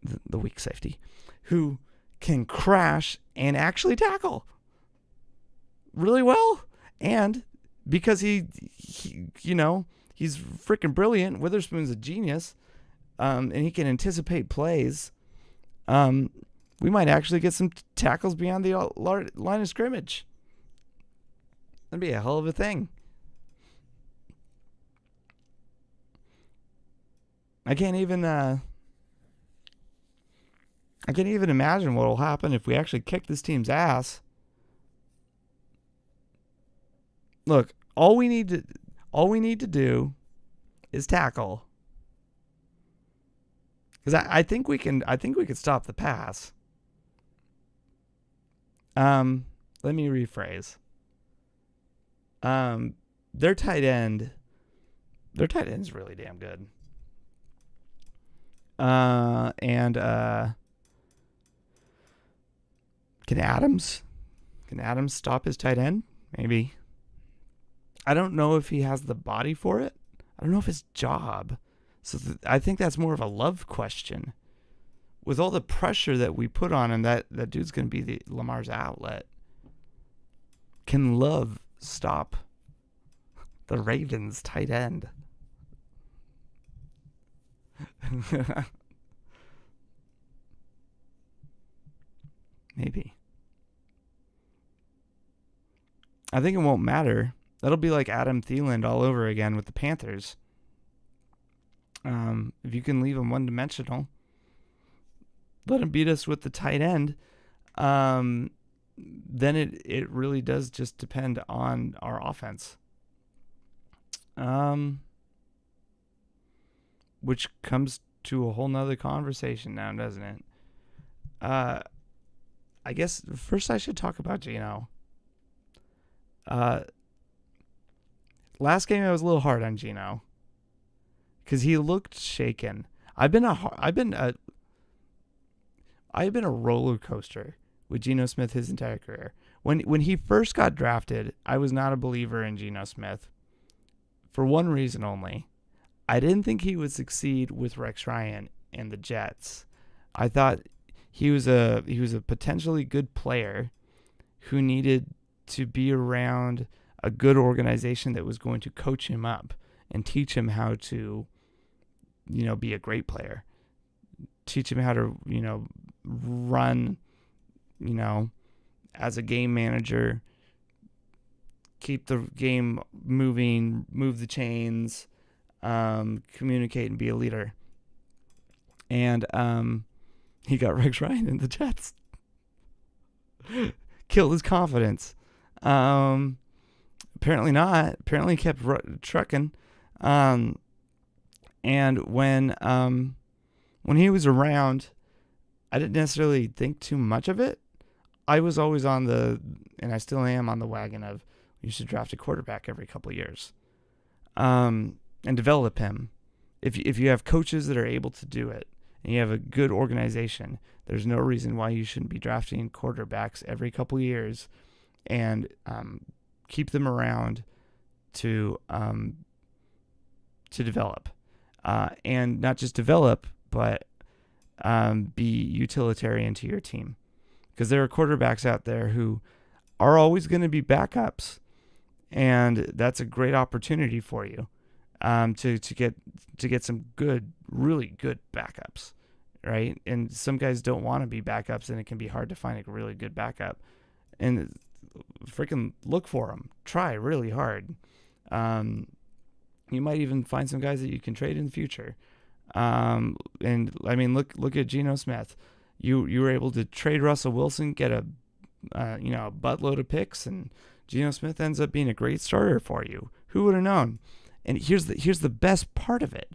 the weak safety, who can crash and actually tackle really well. And because he's freaking brilliant. Witherspoon's a genius. And he can anticipate plays. We might actually get some tackles beyond the line of scrimmage. That'd be a hell of a thing. I can't even imagine what will happen if we actually kick this team's ass. Look, all we need to do is tackle. Because I think we can stop the pass. Let me rephrase. Their tight end's really damn good. And can Adams stop his tight end? Maybe. I don't know if he has the body for it. I don't know if his job. So I think that's more of a love question. With all the pressure that we put on him, that dude's going to be Lamar's outlet. Can Love stop the Ravens tight end? Maybe. I think it won't matter. That'll be like Adam Thielen all over again with the Panthers. If you can leave him one-dimensional, let him beat us with the tight end, then it really does just depend on our offense. Which comes to a whole nother conversation now, doesn't it? I guess first I should talk about Geno. Last game I was a little hard on Geno because he looked shaken. I've been a roller coaster with Geno Smith his entire career. When he first got drafted, I was not a believer in Geno Smith for one reason only. I didn't think he would succeed with Rex Ryan and the Jets. I thought he was a potentially good player who needed to be around a good organization that was going to coach him up and teach him how to, be a great player. Teach him how to, run, as a game manager, keep the game moving, move the chains, communicate, and be a leader. And he got Rex Ryan in the Jets. Killed his confidence. Apparently not. Apparently kept trucking. And when he was around, I didn't necessarily think too much of it. I was always on and I still am on the wagon of, you should draft a quarterback every couple of years, and develop him. If you have coaches that are able to do it, and you have a good organization, there's no reason why you shouldn't be drafting quarterbacks every couple of years, and keep them around to develop, and not just develop, but be utilitarian to your team, because there are quarterbacks out there who are always going to be backups, and that's a great opportunity for you to get some good, really good backups, right? And some guys don't want to be backups, and it can be hard to find a really good backup. And freaking look for them. Try really hard. You might even find some guys that you can trade in the future. And I mean, look at Geno Smith. You were able to trade Russell Wilson, get a buttload of picks, and Geno Smith ends up being a great starter for you. Who would have known? And here's the best part of it.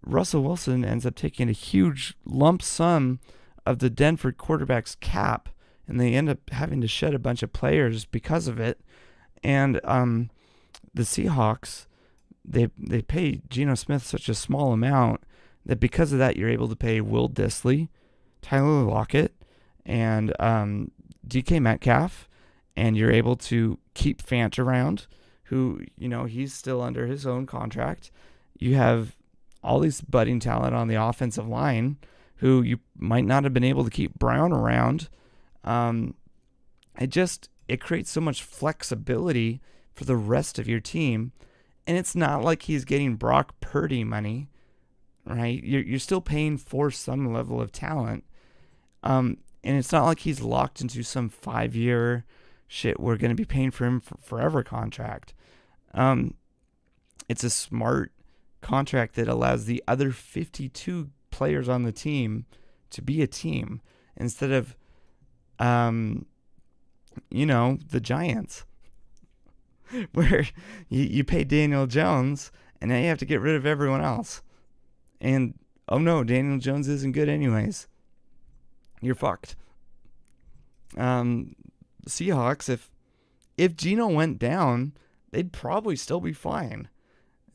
Russell Wilson ends up taking a huge lump sum of the Denver quarterback's cap, and they end up having to shed a bunch of players because of it. And the Seahawks, they pay Geno Smith such a small amount that because of that, you're able to pay Will Dissly, Tyler Lockett, and DK Metcalf, and you're able to keep Fant around, who, he's still under his own contract. You have all these budding talent on the offensive line who you might not have been able to keep Brown around. It creates so much flexibility for the rest of your team. And it's not like he's getting Brock Purdy money, right? You're still paying for some level of talent. And it's not like he's locked into some 5-year shit we're going to be paying for him forever contract. It's a smart contract that allows the other 52 players on the team to be a team instead of, the Giants, where you pay Daniel Jones and now you have to get rid of everyone else. And, oh no, Daniel Jones isn't good anyways. You're fucked. Seahawks, if Geno went down, they'd probably still be fine.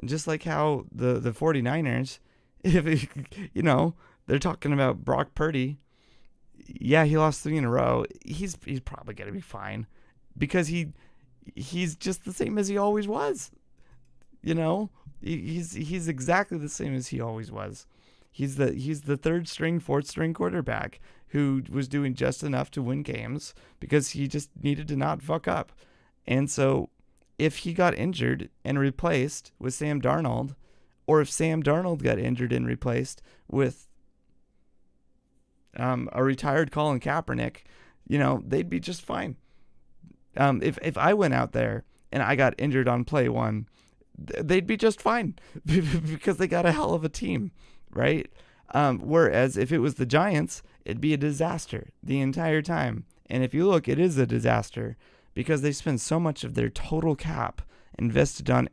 And just like how the 49ers, if they're talking about Brock Purdy, yeah, he lost 3 in a row. He's probably gonna be fine because he's just the same as he always was. He's exactly the same as he always was. He's the third string, fourth string quarterback who was doing just enough to win games because he just needed to not fuck up. And so if he got injured and replaced with Sam Darnold, or if Sam Darnold got injured and replaced with a retired Colin Kaepernick, they'd be just fine. If I went out there and I got injured on play one, they'd be just fine because they got a hell of a team, right? Whereas if it was the Giants, it'd be a disaster the entire time. And if you look, it is a disaster because they spend so much of their total cap invested on,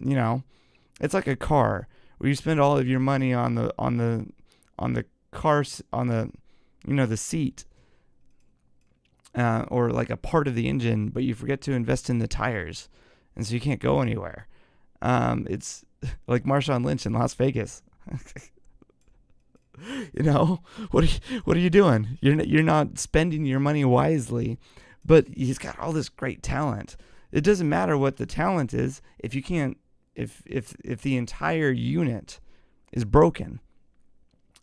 it's like a car where you spend all of your money on the car, on the seat, or like a part of the engine, but you forget to invest in the tires, and so you can't go anywhere. It's like Marshawn Lynch in Las Vegas. What are you doing? You're not spending your money wisely, but he's got all this great talent. It doesn't matter what the talent is if you can't, if the entire unit is broken.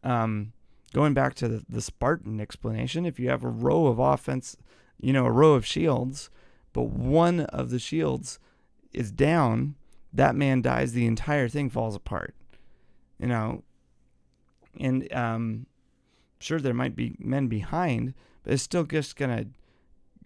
Going back to the Spartan explanation, if you have a row of offense, a row of shields, but one of the shields is down, that man dies, the entire thing falls apart. And sure, there might be men behind, but it's still just going to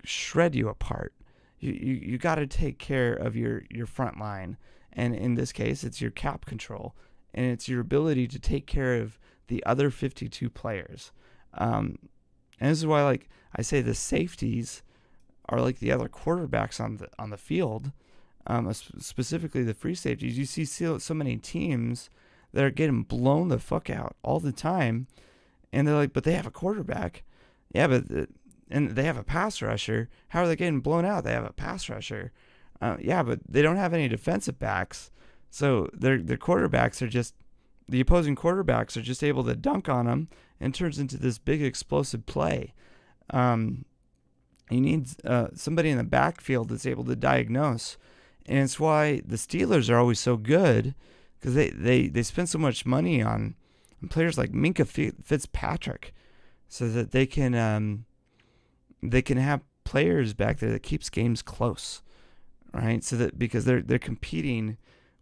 shred you apart. You got to take care of your front line, and in this case, it's your cap control, and it's your ability to take care of the other 52 players. And this is why, like I say, the safeties are like the other quarterbacks on the field. Specifically the free safeties. You see so many teams that are getting blown the fuck out all the time, and they're like, but they have a quarterback. Yeah, but and they have a pass rusher. How are they getting blown out? They have a pass rusher. Yeah, but they don't have any defensive backs. So their quarterbacks are just, the opposing quarterbacks are just able to dunk on them, and it turns into this big explosive play. You need somebody in the backfield that's able to diagnose. And it's why the Steelers are always so good, because they spend so much money on players like Minka Fitzpatrick, so that they can have players back there that keeps games close, right? So that, because they're competing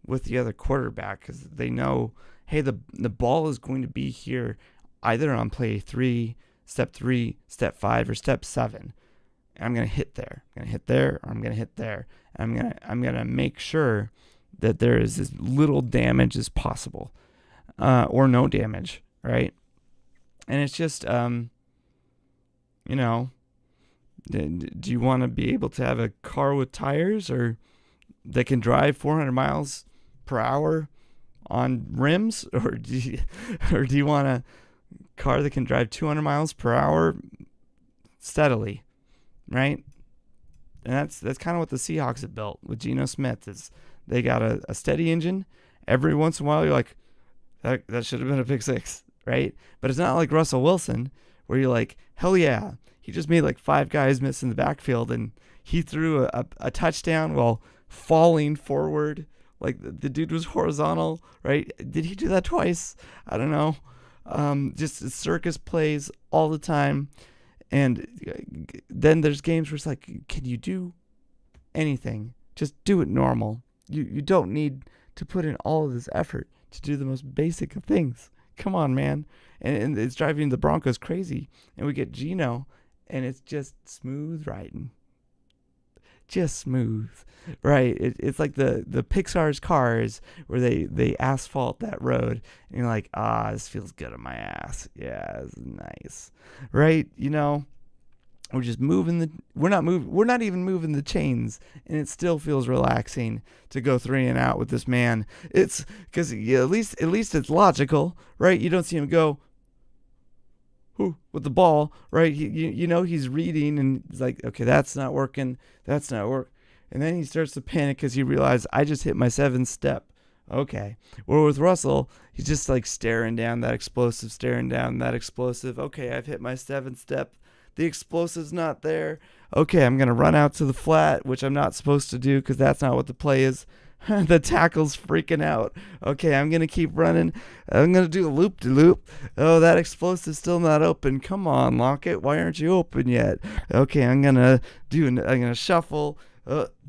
with the other quarterback, because they know, hey, the ball is going to be here either on play 3, step 5, or step 7. And I'm going to hit there. I'm going to hit there, or I'm going to hit there. And I'm going to make sure that there is as little damage as possible, or no damage, right? And it's just, do you want to be able to have a car with tires or that can drive 400 miles per hour on rims, or do you want a car that can drive 200 miles per hour steadily, right? And that's kind of what the Seahawks have built with Geno Smith. Is they got a steady engine. Every once in a while, you're like, that should have been a pick six, right? But it's not like Russell Wilson, where you're like, hell yeah, he just made like 5 guys miss in the backfield, and he threw a touchdown while falling forward. Like the dude was horizontal, right? Did he do that twice? I don't know. Just circus plays all the time. And then there's games where it's like, can you do anything? Just do it normal. You don't need to put in all of this effort to do the most basic of things. Come on, man. And it's driving the Broncos crazy. And we get Geno, and it's just smooth riding. Just smooth, right? It's like the Pixar's Cars, where they asphalt that road, and you're like, this feels good on my ass. Yeah, it's nice, right? We're just we're not even moving the chains, and it still feels relaxing to go 3 and out with this man. It's because at least it's logical, right? You don't see him go with the ball, right? He's reading, and he's like, okay, that's not working. And then he starts to panic because he realized, I just hit my 7th step. Okay. Or with Russell, he's just like staring down that explosive. Okay, I've hit my 7th step. The explosive's not there. Okay, I'm going to run out to the flat, which I'm not supposed to do because that's not what the play is. The tackle's freaking out. Okay, I'm going to keep running. I'm going to do a loop-de-loop. Oh, that explosive's still not open. Come on, Lockett. Why aren't you open yet? Okay, I'm going to shuffle,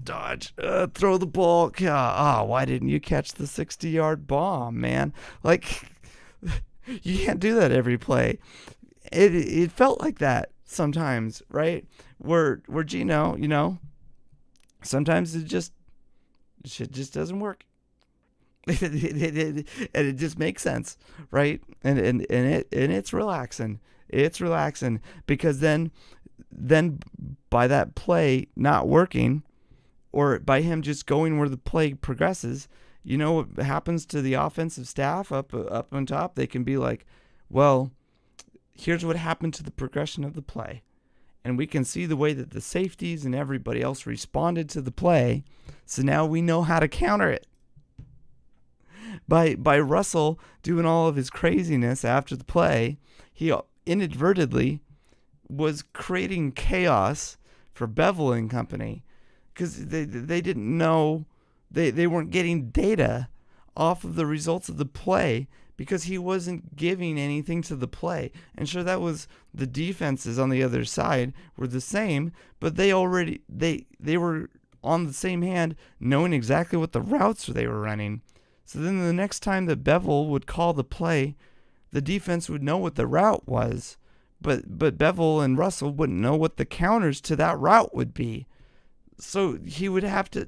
dodge, throw the ball. Why didn't you catch the 60-yard bomb, man? Like, you can't do that every play. It felt like that sometimes, right? Where Geno, sometimes shit just doesn't work. And it just makes sense, right? And it's relaxing. It's relaxing because then by that play not working, or by him just going where the play progresses, what happens to the offensive staff up on top? They can be like, well, here's what happened to the progression of the play. And we can see the way that the safeties and everybody else responded to the play. So now we know how to counter it. By Russell doing all of his craziness after the play, he inadvertently was creating chaos for Bevel and company, because they didn't know, they weren't getting data off of the results of the play, because he wasn't giving anything to the play. And sure, that was the defenses on the other side were the same, but they were on the same hand knowing exactly what the routes they were running. So then the next time that Bevel would call the play, the defense would know what the route was, but Bevel and Russell wouldn't know what the counters to that route would be. So he would have to.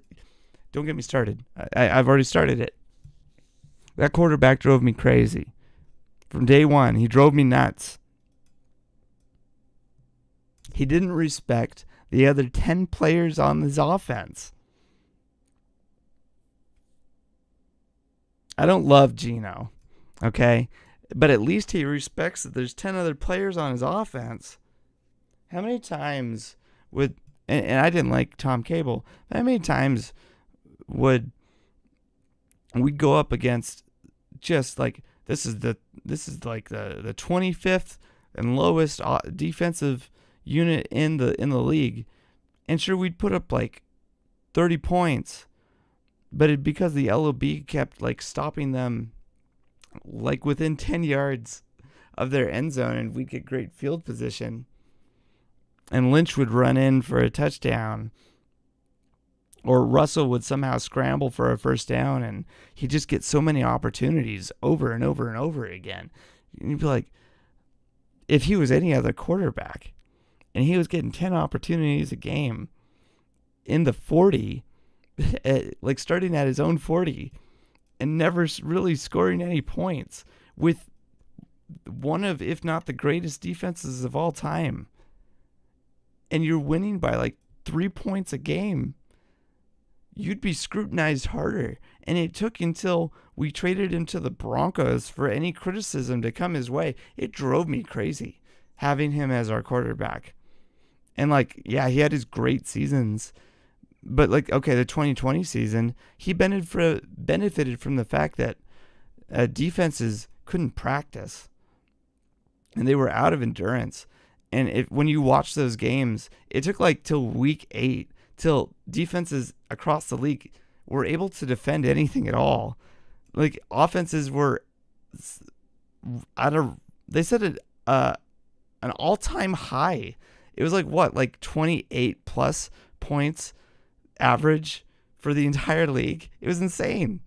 Don't get me started. I've already started it. That quarterback drove me crazy. From day one, he drove me nuts. He didn't respect the other 10 players on his offense. I don't love Geno, okay? But at least he respects that there's 10 other players on his offense. How many times would, and I didn't like Tom Cable, how many times would we go up against just like, this is like the 25th and lowest defensive unit in the league, and sure, we'd put up like 30 points, but because the LOB kept like stopping them like within 10 yards of their end zone, and we'd get great field position, and Lynch would run in for a touchdown, or Russell would somehow scramble for a first down, and he'd just get so many opportunities over and over and over again. And you'd be like, if he was any other quarterback and he was getting 10 opportunities a game in the 40, like starting at his own 40, and never really scoring any points with one of, if not the greatest defenses of all time, and you're winning by like 3 points a game, you'd be scrutinized harder. And it took until we traded him to the Broncos for any criticism to come his way. It drove me crazy having him as our quarterback. And like, yeah, he had his great seasons, but like, okay, the 2020 season, he benefited from the fact that defenses couldn't practice and they were out of endurance. And when you watch those games, it took like till week 8 till defenses across the league were able to defend anything at all. Like, offenses were they said an all-time high. It was like what, like 28 plus points average for the entire league. It was insane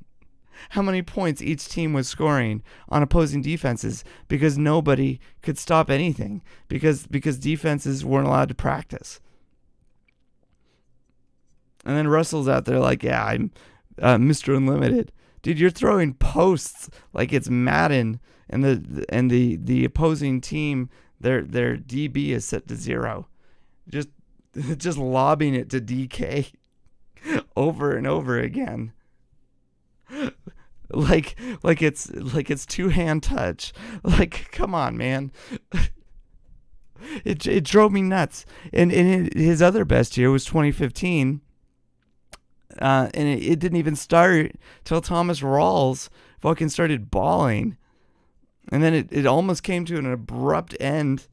how many points each team was scoring on opposing defenses, because nobody could stop anything, because defenses weren't allowed to practice. And then Russell's out there like, yeah, I'm Mr. Unlimited. Dude, you're throwing posts like it's Madden, and the opposing team, their DB is set to 0. Just lobbing it to DK over and over again. Like it's two-hand touch. Like, come on, man. It drove me nuts. And his other best year was 2015. And it didn't even start till Thomas Rawls fucking started balling. And then it almost came to an abrupt end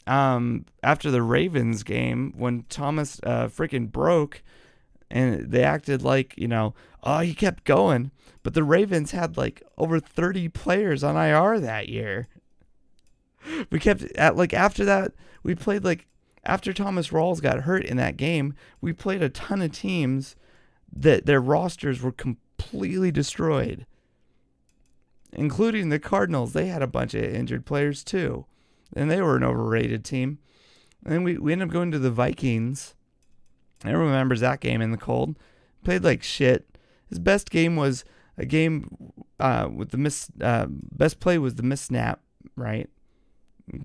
after the Ravens game, when Thomas freaking broke, and they acted like, he kept going. But the Ravens had like over 30 players on IR that year. We kept after that, we played like, after Thomas Rawls got hurt in that game, we played a ton of teams that their rosters were completely destroyed, including the Cardinals. They had a bunch of injured players too, and they were an overrated team. And then we ended up going to the Vikings. Everyone remembers that game in the cold. Played like shit. His best game was a game with the best play was the miss snap, right?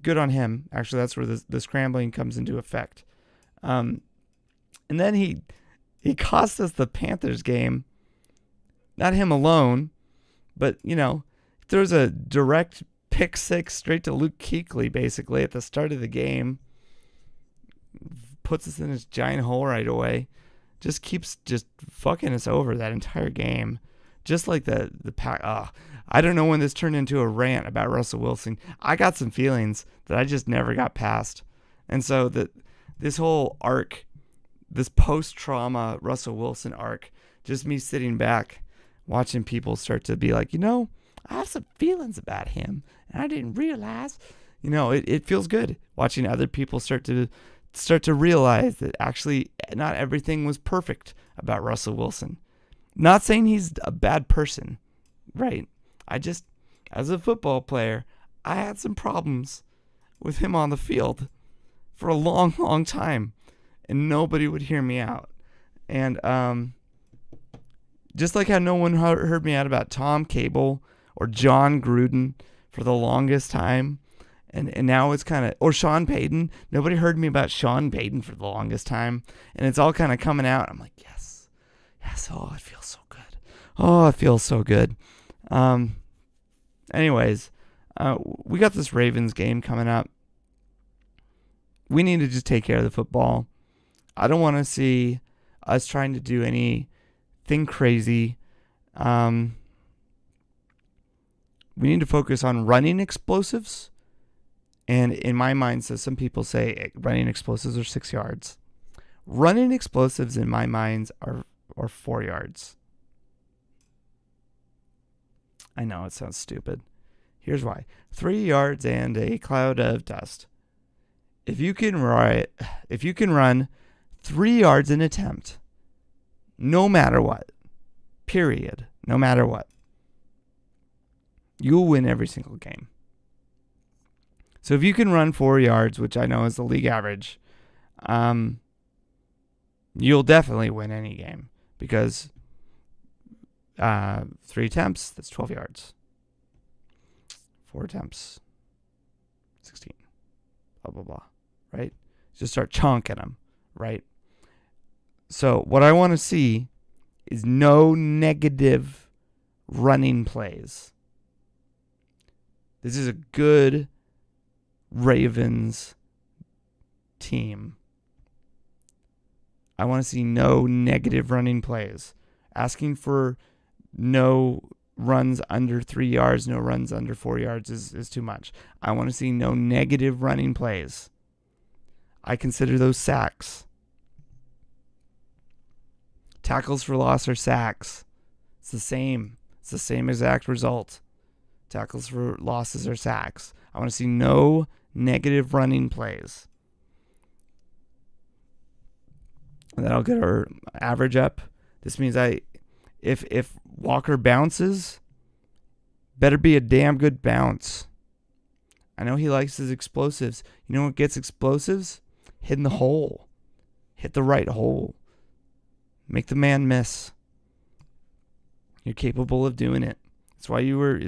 Good on him. Actually, that's where the scrambling comes into effect. And then he cost us the Panthers game. Not him alone, but, throws a direct pick 6 straight to Luke Kuechly, basically, at the start of the game. Puts us in his giant hole right away. Just keeps fucking us over that entire game. Just like the pack. I don't know when this turned into a rant about Russell Wilson. I got some feelings that I just never got past. And so this whole arc, this post-trauma Russell Wilson arc, just me sitting back, watching people start to be like, I have some feelings about him, and I didn't realize. It feels good watching other people start to realize that actually not everything was perfect about Russell Wilson. Not saying he's a bad person, right? I just, as a football player, I had some problems with him on the field for a long, long time. and nobody would hear me out. And just like how no one heard me out about Tom Cable or John Gruden for the longest time, and now it's kind of, or Sean Payton. Nobody heard me about Sean Payton for the longest time, and it's all kind of coming out. I'm like, yes, oh, it feels so good. Oh, it feels so good. Anyways, we got this Ravens game coming up. We need to just take care of the football. I don't want to see us trying to do anything crazy. We need to focus on running explosives. And in my mind, so some people say running explosives are 6 yards. Running explosives in my mind are 4 yards. I know it sounds stupid. Here's why. 3 yards and a cloud of dust. If you can run 3 yards an attempt, no matter what, period, no matter what, you'll win every single game. So if you can run 4 yards, which I know is the league average, you'll definitely win any game because 3 attempts, that's 12 yards. 4 attempts, 16. Blah, blah, blah. Right? Just start chonking them. Right? So what I want to see is no negative running plays. This is a good Ravens team. I want to see no negative running plays. Asking for no runs under 3 yards, no runs under 4 yards is too much. I want to see no negative running plays. I consider those sacks. Tackles for loss are sacks. It's the same. It's the same exact result. Tackles for losses are sacks. I want to see no negative running plays. And that'll get our average up. This means if Walker bounces, better be a damn good bounce. I know he likes his explosives. You know what gets explosives? Hitting the hole. Hit the right hole. Make the man miss. You're capable of doing it. It's why you were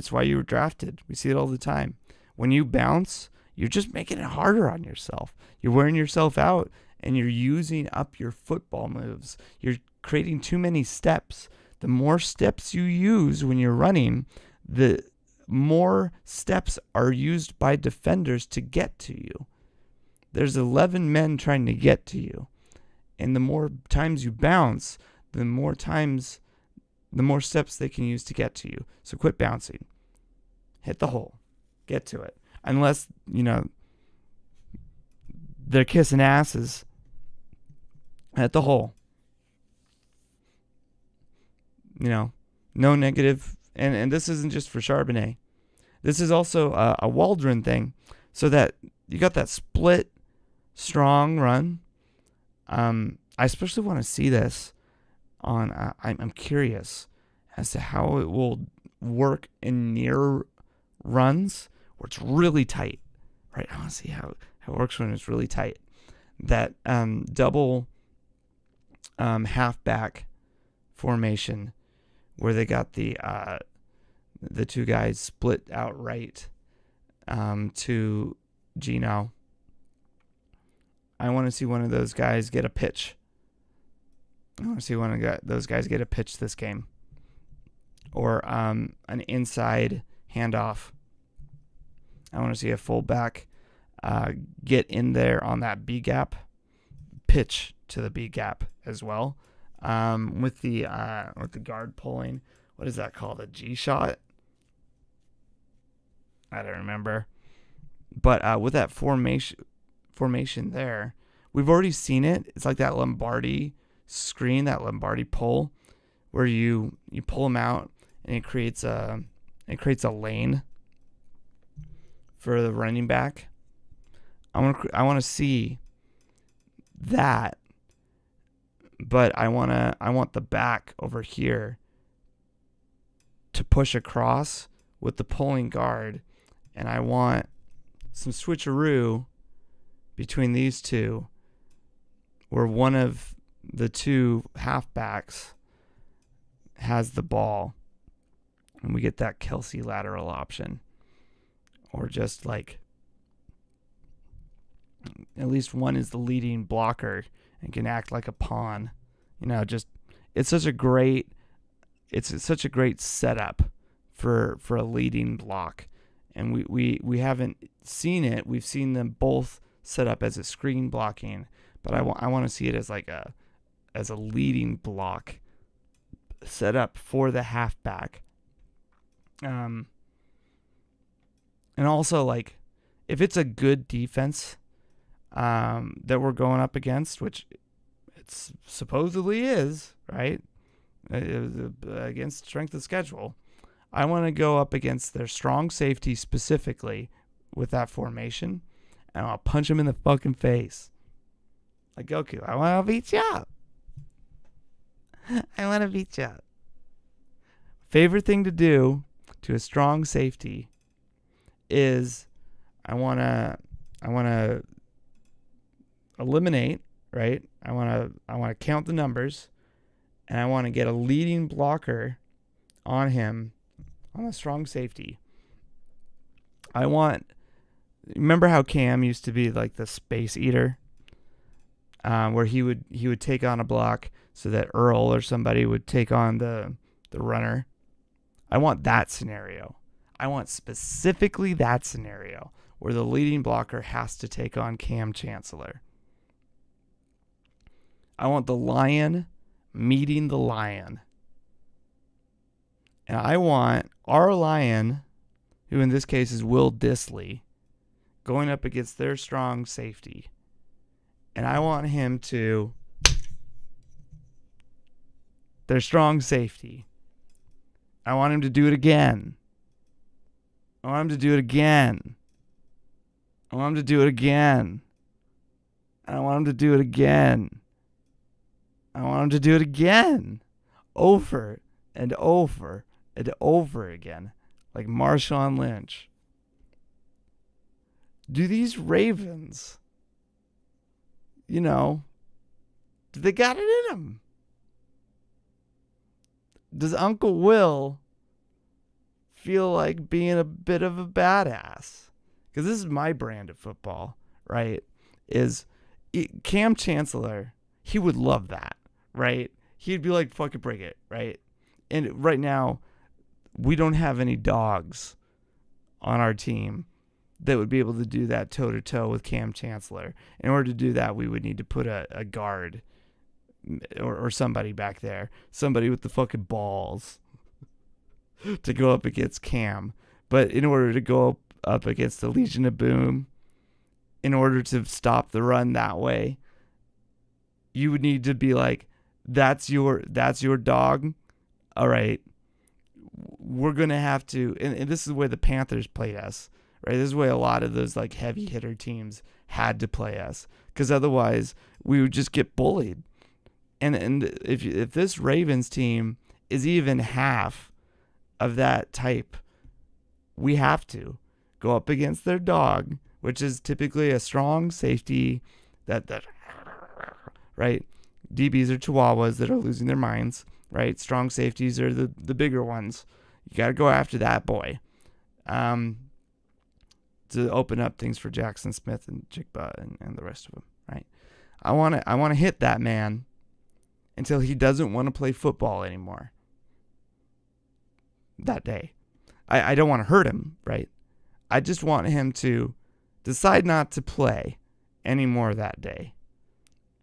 drafted. We see it all the time. When you bounce, you're just making it harder on yourself. You're wearing yourself out and you're using up your football moves. You're creating too many steps. The more steps you use when you're running, the more steps are used by defenders to get to you. There's 11 men trying to get to you. And the more times you bounce, the more steps they can use to get to you. So quit bouncing. Hit the hole. Get to it. Unless, they're kissing asses. Hit the hole. No negative. And this isn't just for Charbonnet. This is also a Waldron thing. So that you got that split, strong run. I especially want to see this on. I'm curious as to how it will work in near runs where it's really tight. Right? I want to see how it works when it's really tight. That double halfback formation where they got the two guys split out right to Gino. I want to see one of those guys get a pitch. I want to see one of those guys get a pitch this game. Or an inside handoff. I want to see a fullback get in there on that B gap, pitch to the B gap as well. With the guard pulling, what is that called? A G shot? I don't remember. But with that formation there, we've already seen it. It's like that Lombardi screen, that Lombardi pull, where you pull them out and it creates a lane for the running back. I want to see that, but I want the back over here to push across with the pulling guard, and I want some switcheroo between these two where one of the two halfbacks has the ball, and we get that Kelsey lateral option, or just like at least one is the leading blocker and can act like a pawn. Just it's such a great setup for a leading block, and we haven't seen it. We've seen them both set up as a screen blocking, but I want to see it as a leading block set up for the halfback. And also, like, if it's a good defense that we're going up against, which it supposedly is, right? Against strength of schedule, I want to go up against their strong safety specifically with that formation, and I'll punch him in the fucking face. Like Goku, I want to beat you up. I want to beat you up. Favorite thing to do to a strong safety is I want to eliminate, right? I want to count the numbers, and I want to get a leading blocker on him, on a strong safety. Remember how Cam used to be like the space eater, where he would take on a block so that Earl or somebody would take on the runner. I want that scenario. I want specifically that scenario where the leading blocker has to take on Cam Chancellor. I want the lion meeting the lion. And I want our lion, who in this case is Will Dissly, going up against their strong safety. And I want him to... their strong safety. I want him to do it again. I want him to do it again. I want him to do it again. I want him to do it again. I want him to do it again. Over and over and over again. Like Marshawn Lynch. Do these Ravens, do they got it in them? Does Uncle Will feel like being a bit of a badass? Because this is my brand of football, right? Cam Chancellor, he would love that, right? He'd be like, fucking bring it, right? And right now, we don't have any dogs on our team that would be able to do that toe-to-toe with Cam Chancellor. In order to do that, we would need to put a guard or somebody back there, somebody with the fucking balls to go up against Cam. But in order to go up against the Legion of Boom, in order to stop the run that way, you would need to be like, that's your dog. All right, we're gonna have to, and this is the way the Panthers played us, right? This is the way a lot of those like heavy hitter teams had to play us, because otherwise we would just get bullied. And if this Ravens team is even half of that type, we have to go up against their dog, which is typically a strong safety that right? DBs are chihuahuas that are losing their minds, right? Strong safeties are the bigger ones. You got to go after that boy to open up things for Jackson Smith and Jigba and the rest of them, right? I want to hit that man until he doesn't want to play football anymore that day. I don't want to hurt him, right? I just want him to decide not to play anymore that day,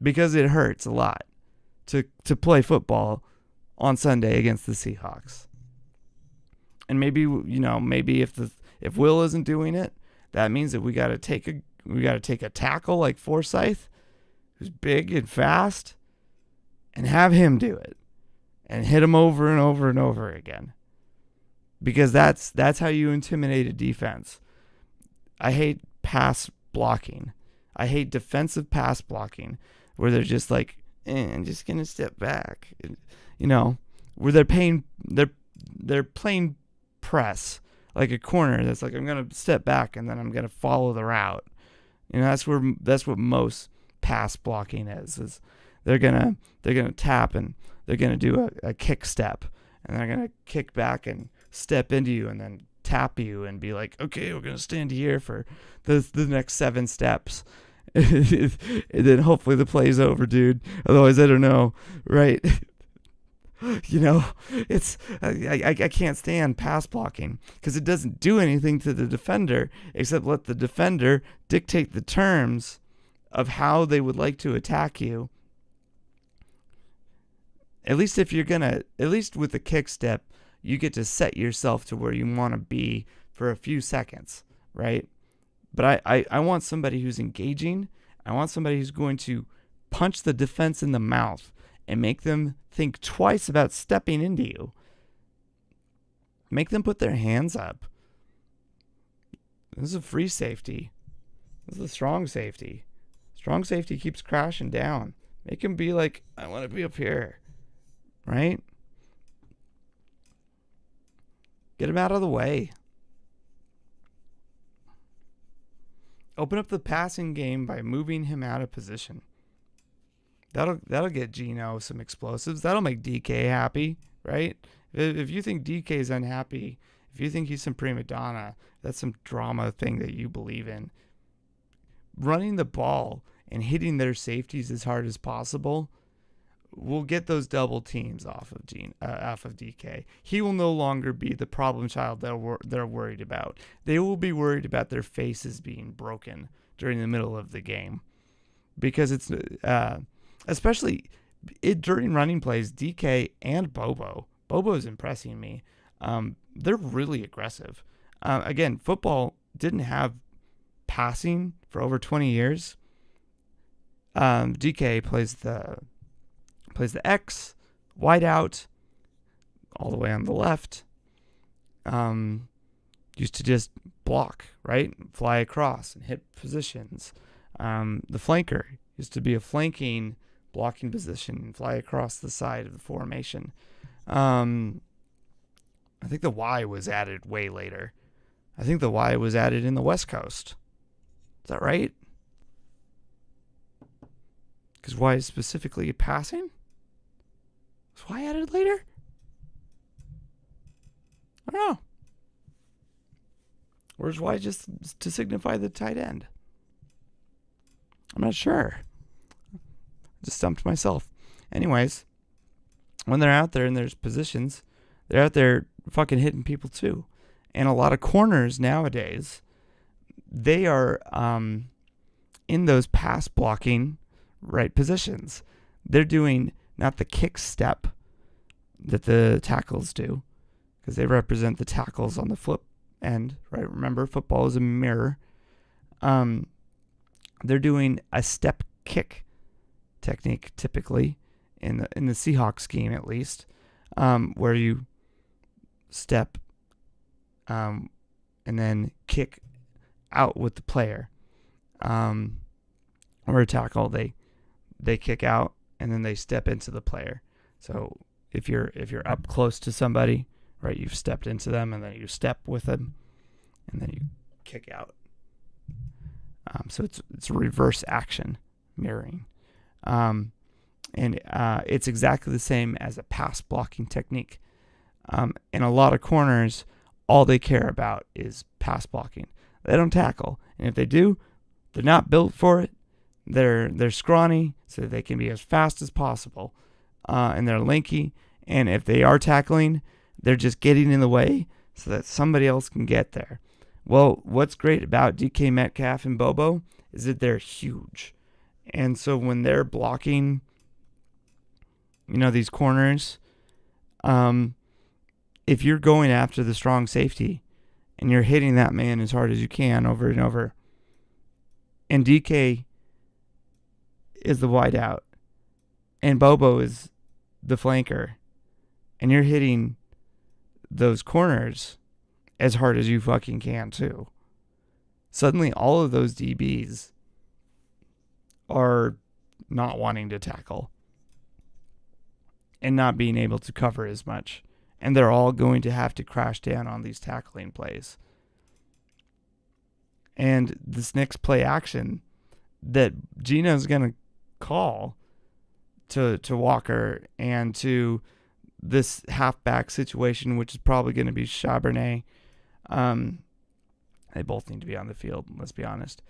because it hurts a lot to play football on Sunday against the Seahawks. And maybe if Will isn't doing it, that means that we got to take a tackle like Forsyth, who's big and fast, and have him do it and hit him over and over and over again. Because that's how you intimidate a defense. I hate pass blocking. I hate defensive pass blocking where they're just like, I'm just gonna step back, where they're playing press like a corner. That's like, I'm gonna step back and then I'm gonna follow the route. That's what most pass blocking is they're gonna tap and they're gonna do a kick step, and they're gonna kick back and step into you and then tap you and be like, okay, we're gonna stand here for the next 7 steps. And then hopefully the play's over, dude. Otherwise, I don't know, right? It's I can't stand pass blocking because it doesn't do anything to the defender except let the defender dictate the terms of how they would like to attack you. At least with the kick step, you get to set yourself to where you want to be for a few seconds, right? But I want somebody who's engaging. I want somebody who's going to punch the defense in the mouth and make them think twice about stepping into you. Make them put their hands up. This is a free safety. This is a strong safety. Strong safety keeps crashing down. Make him be like, I want to be up here. Right? Get him out of the way. Open up the passing game by moving him out of position. That'll get Geno some explosives. That'll make DK happy, right? If you think DK is unhappy, if you think he's some prima donna, that's some drama thing that you believe in. Running the ball and hitting their safeties as hard as possible will get those double teams off of DK. He will no longer be the problem child they're worried about. They will be worried about their faces being broken during the middle of the game, because it's especially during running plays. DK and Bobo is impressing me. They're really aggressive. Again, football didn't have passing for over 20 years. DK plays the X, wide out, all the way on the left. Used to just block, right? Fly across and hit positions. The flanker used to be a flanking blocking position and fly across the side of the formation. I think the Y was added way later. I think the Y was added in the West Coast. Is that right? Because Y is specifically passing? Was Y added later? I don't know. Or is Y just to signify the tight end? I'm not sure. Just stumped myself. Anyways, when they're out there and there's positions, they're out there fucking hitting people too. And a lot of corners nowadays, they are in those pass blocking right positions. They're doing not the kick step that the tackles do, because they represent the tackles on the flip end, right? Remember, football is a mirror. They're doing a step kick technique typically in the Seahawks scheme, at least, where you step and then kick out with the player. Or a tackle, they kick out and then they step into the player. So if you're up close to somebody, right, you've stepped into them and then you step with them and then you kick out. So it's a reverse action mirroring. And it's exactly the same as a pass blocking technique. In a lot of corners, all they care about is pass blocking. They don't tackle. And if they do, they're not built for it. They're scrawny, so they can be as fast as possible. And they're lanky. And if they are tackling, they're just getting in the way so that somebody else can get there. Well, what's great about DK Metcalf and Bobo is that they're huge. And so when they're blocking, these corners, if you're going after the strong safety and you're hitting that man as hard as you can over and over, and DK is the wide out and Bobo is the flanker, and you're hitting those corners as hard as you fucking can too, suddenly all of those DBs are not wanting to tackle and not being able to cover as much. And they're all going to have to crash down on these tackling plays. And this next play action that Gino's gonna call to Walker and to this halfback situation, which is probably going to be Charbonnet. They both need to be on the field, let's be honest.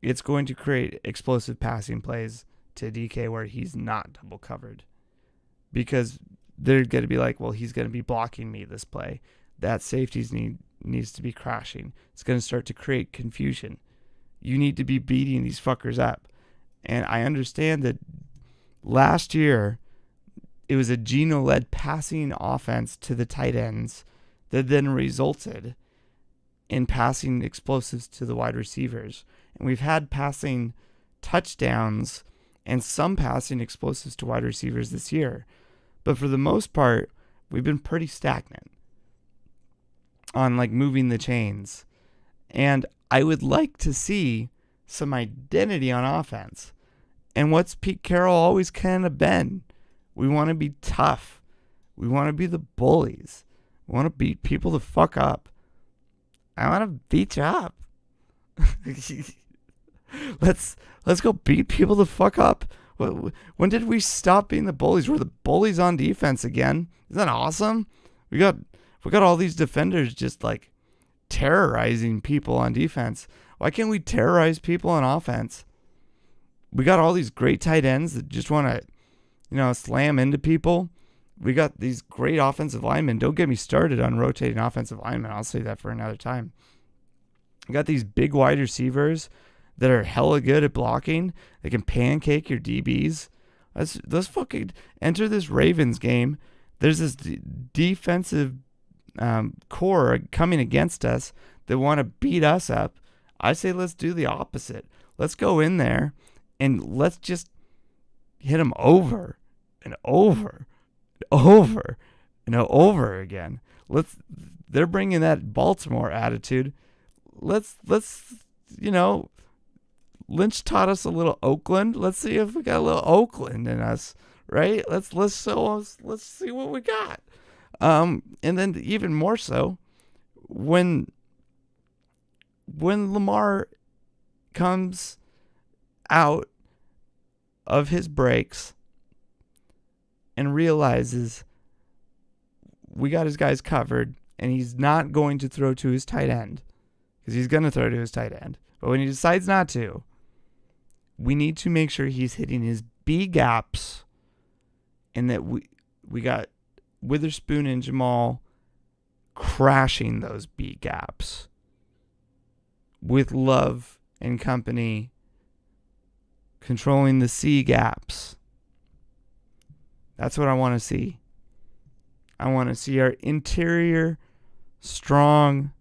It's going to create explosive passing plays to DK where he's not double covered. Because they're going to be like, well, he's going to be blocking me this play. That safeties needs to be crashing. It's going to start to create confusion. You need to be beating these fuckers up. And I understand that last year it was a Geno-led passing offense to the tight ends that then resulted in passing explosives to the wide receivers. And we've had passing touchdowns and some passing explosives to wide receivers this year. But for the most part, we've been pretty stagnant on like moving the chains. And I would like to see some identity on offense. And what's Pete Carroll always kind of been? We want to be tough. We want to be the bullies. We want to beat people the fuck up. I want to beat you up. Let's go beat people the fuck up. When did we stop being the bullies? We're the bullies on defense again. Isn't that awesome? We got all these defenders just like terrorizing people on defense. Why can't we terrorize people on offense? We got all these great tight ends that just want to, slam into people. We got these great offensive linemen. Don't get me started on rotating offensive linemen. I'll say that for another time. We got these big wide receivers that are hella good at blocking. They can pancake your DBs. Let's fucking enter this Ravens game. There's this defensive core coming against us that want to beat us up. I say let's do the opposite. Let's go in there and let's just hit them over and over and over and over again. They're bringing that Baltimore attitude. Let's Lynch taught us a little Oakland. Let's see if we got a little Oakland in us, right? Let's see what we got. And then even more so, when Lamar comes out of his breaks and realizes we got his guys covered and he's not going to throw to his tight end, because he's going to throw to his tight end. But when he decides not to, we need to make sure he's hitting his B gaps, and that we got Witherspoon and Jamal crashing those B gaps with Love and company controlling the C gaps. That's what I want to see. I want to see our interior strong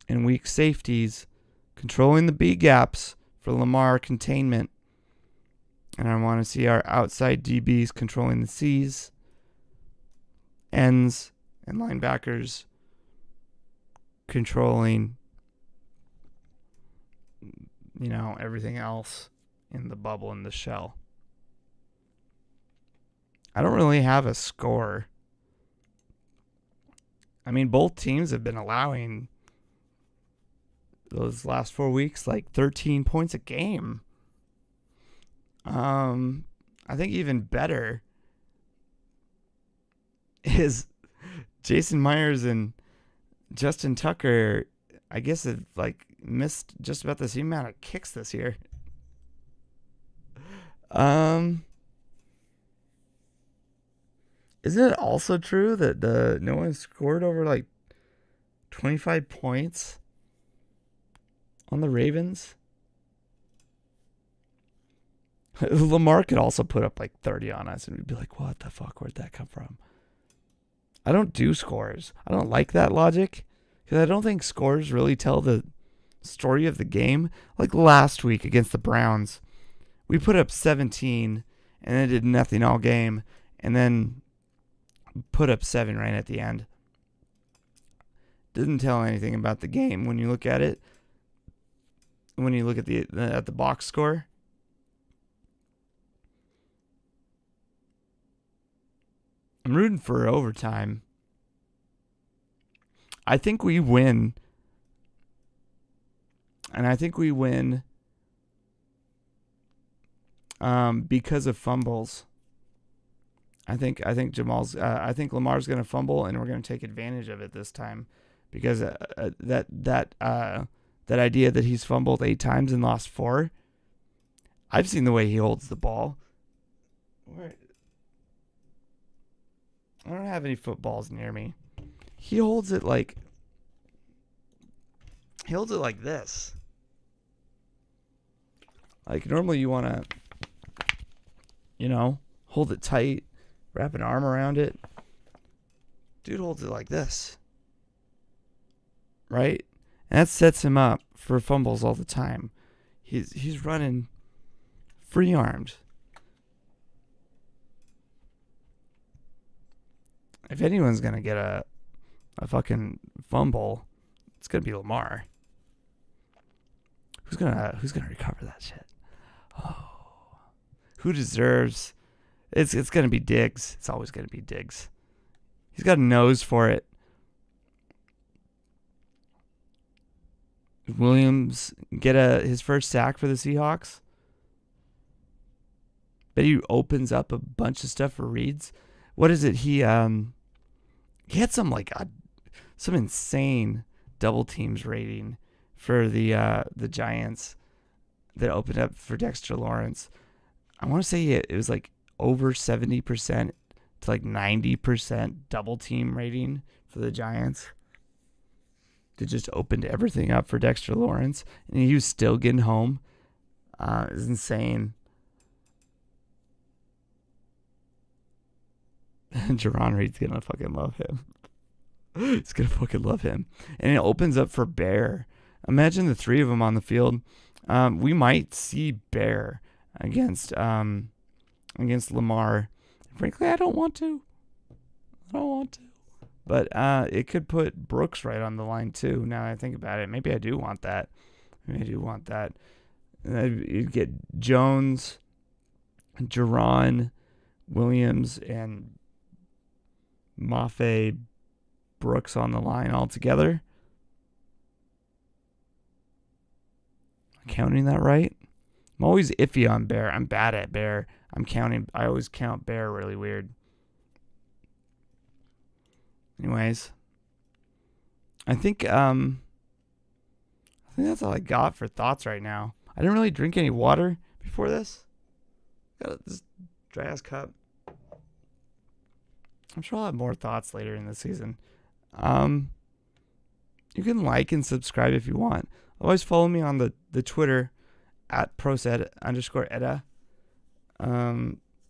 and weak safeties controlling the B gaps for Lamar containment. And I want to see our outside DBs controlling the C's, ends, and linebackers controlling, everything else in the bubble, in the shell. I don't really have a score. I mean, both teams have been allowing those last 4 weeks like 13 points a game. I think even better is Jason Myers and Justin Tucker, I guess, have missed just about the same amount of kicks this year. Isn't it also true that no one scored over 25 points on the Ravens? Lamar could also put up 30 on us and we'd be like, what the fuck? Where'd that come from? I don't do scores. I don't like that logic because I don't think scores really tell the story of the game. Like last week against the Browns, we put up 17 and then did nothing all game and then put up 7 right at the end. Doesn't tell anything about the game when you look at it. When you look at the box score. I'm rooting for overtime. I think we win And I think we win because of fumbles. I think Lamar's going to fumble, and we're going to take advantage of it this time, because that idea that he's fumbled 8 times and lost 4. I've seen the way he holds the ball. I don't have any footballs near me. He holds it like this. Like, normally you want to, hold it tight, wrap an arm around it. Dude holds it like this. Right? And that sets him up for fumbles all the time. He's running free-armed. If anyone's going to get a fucking fumble, it's going to be Lamar. Who's going to recover that shit? Oh. Who deserves? It's going to be Diggs. It's always going to be Diggs. He's got a nose for it. Williams get his first sack for the Seahawks. Bet he opens up a bunch of stuff for reads. What is it? He had some insane double teams rating for the Giants that opened up for Dexter Lawrence. I want to say it was like over 70% to like 90% double team rating for the Giants. They just opened everything up for Dexter Lawrence, and he was still getting home. It's insane. Jerron Reed's going to fucking love him. He's going to fucking love him. And it opens up for Bear. Imagine the 3 of them on the field. We might see Bear against Lamar. Frankly, I don't want to. But it could put Brooks right on the line too. Now I think about it, maybe I do want that. You'd get Jones, Jerron, Williams, and Mafe Brooks on the line all together. Am I counting that right? I'm always iffy on Bear. I'm bad at Bear. I always count Bear really weird. Anyways, I think that's all I got for thoughts right now. I didn't really drink any water before this. Got this dry ass cup. I'm sure I'll have more thoughts later in the season. You can like and subscribe if you want. Always follow me on the Twitter at @prosed_edda.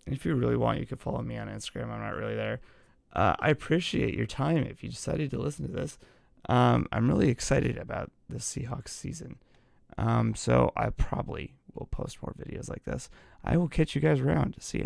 If you really want, you can follow me on Instagram. I'm not really there. I appreciate your time if you decided to listen to this. I'm really excited about the Seahawks season. So I probably will post more videos like this. I will catch you guys around. See ya.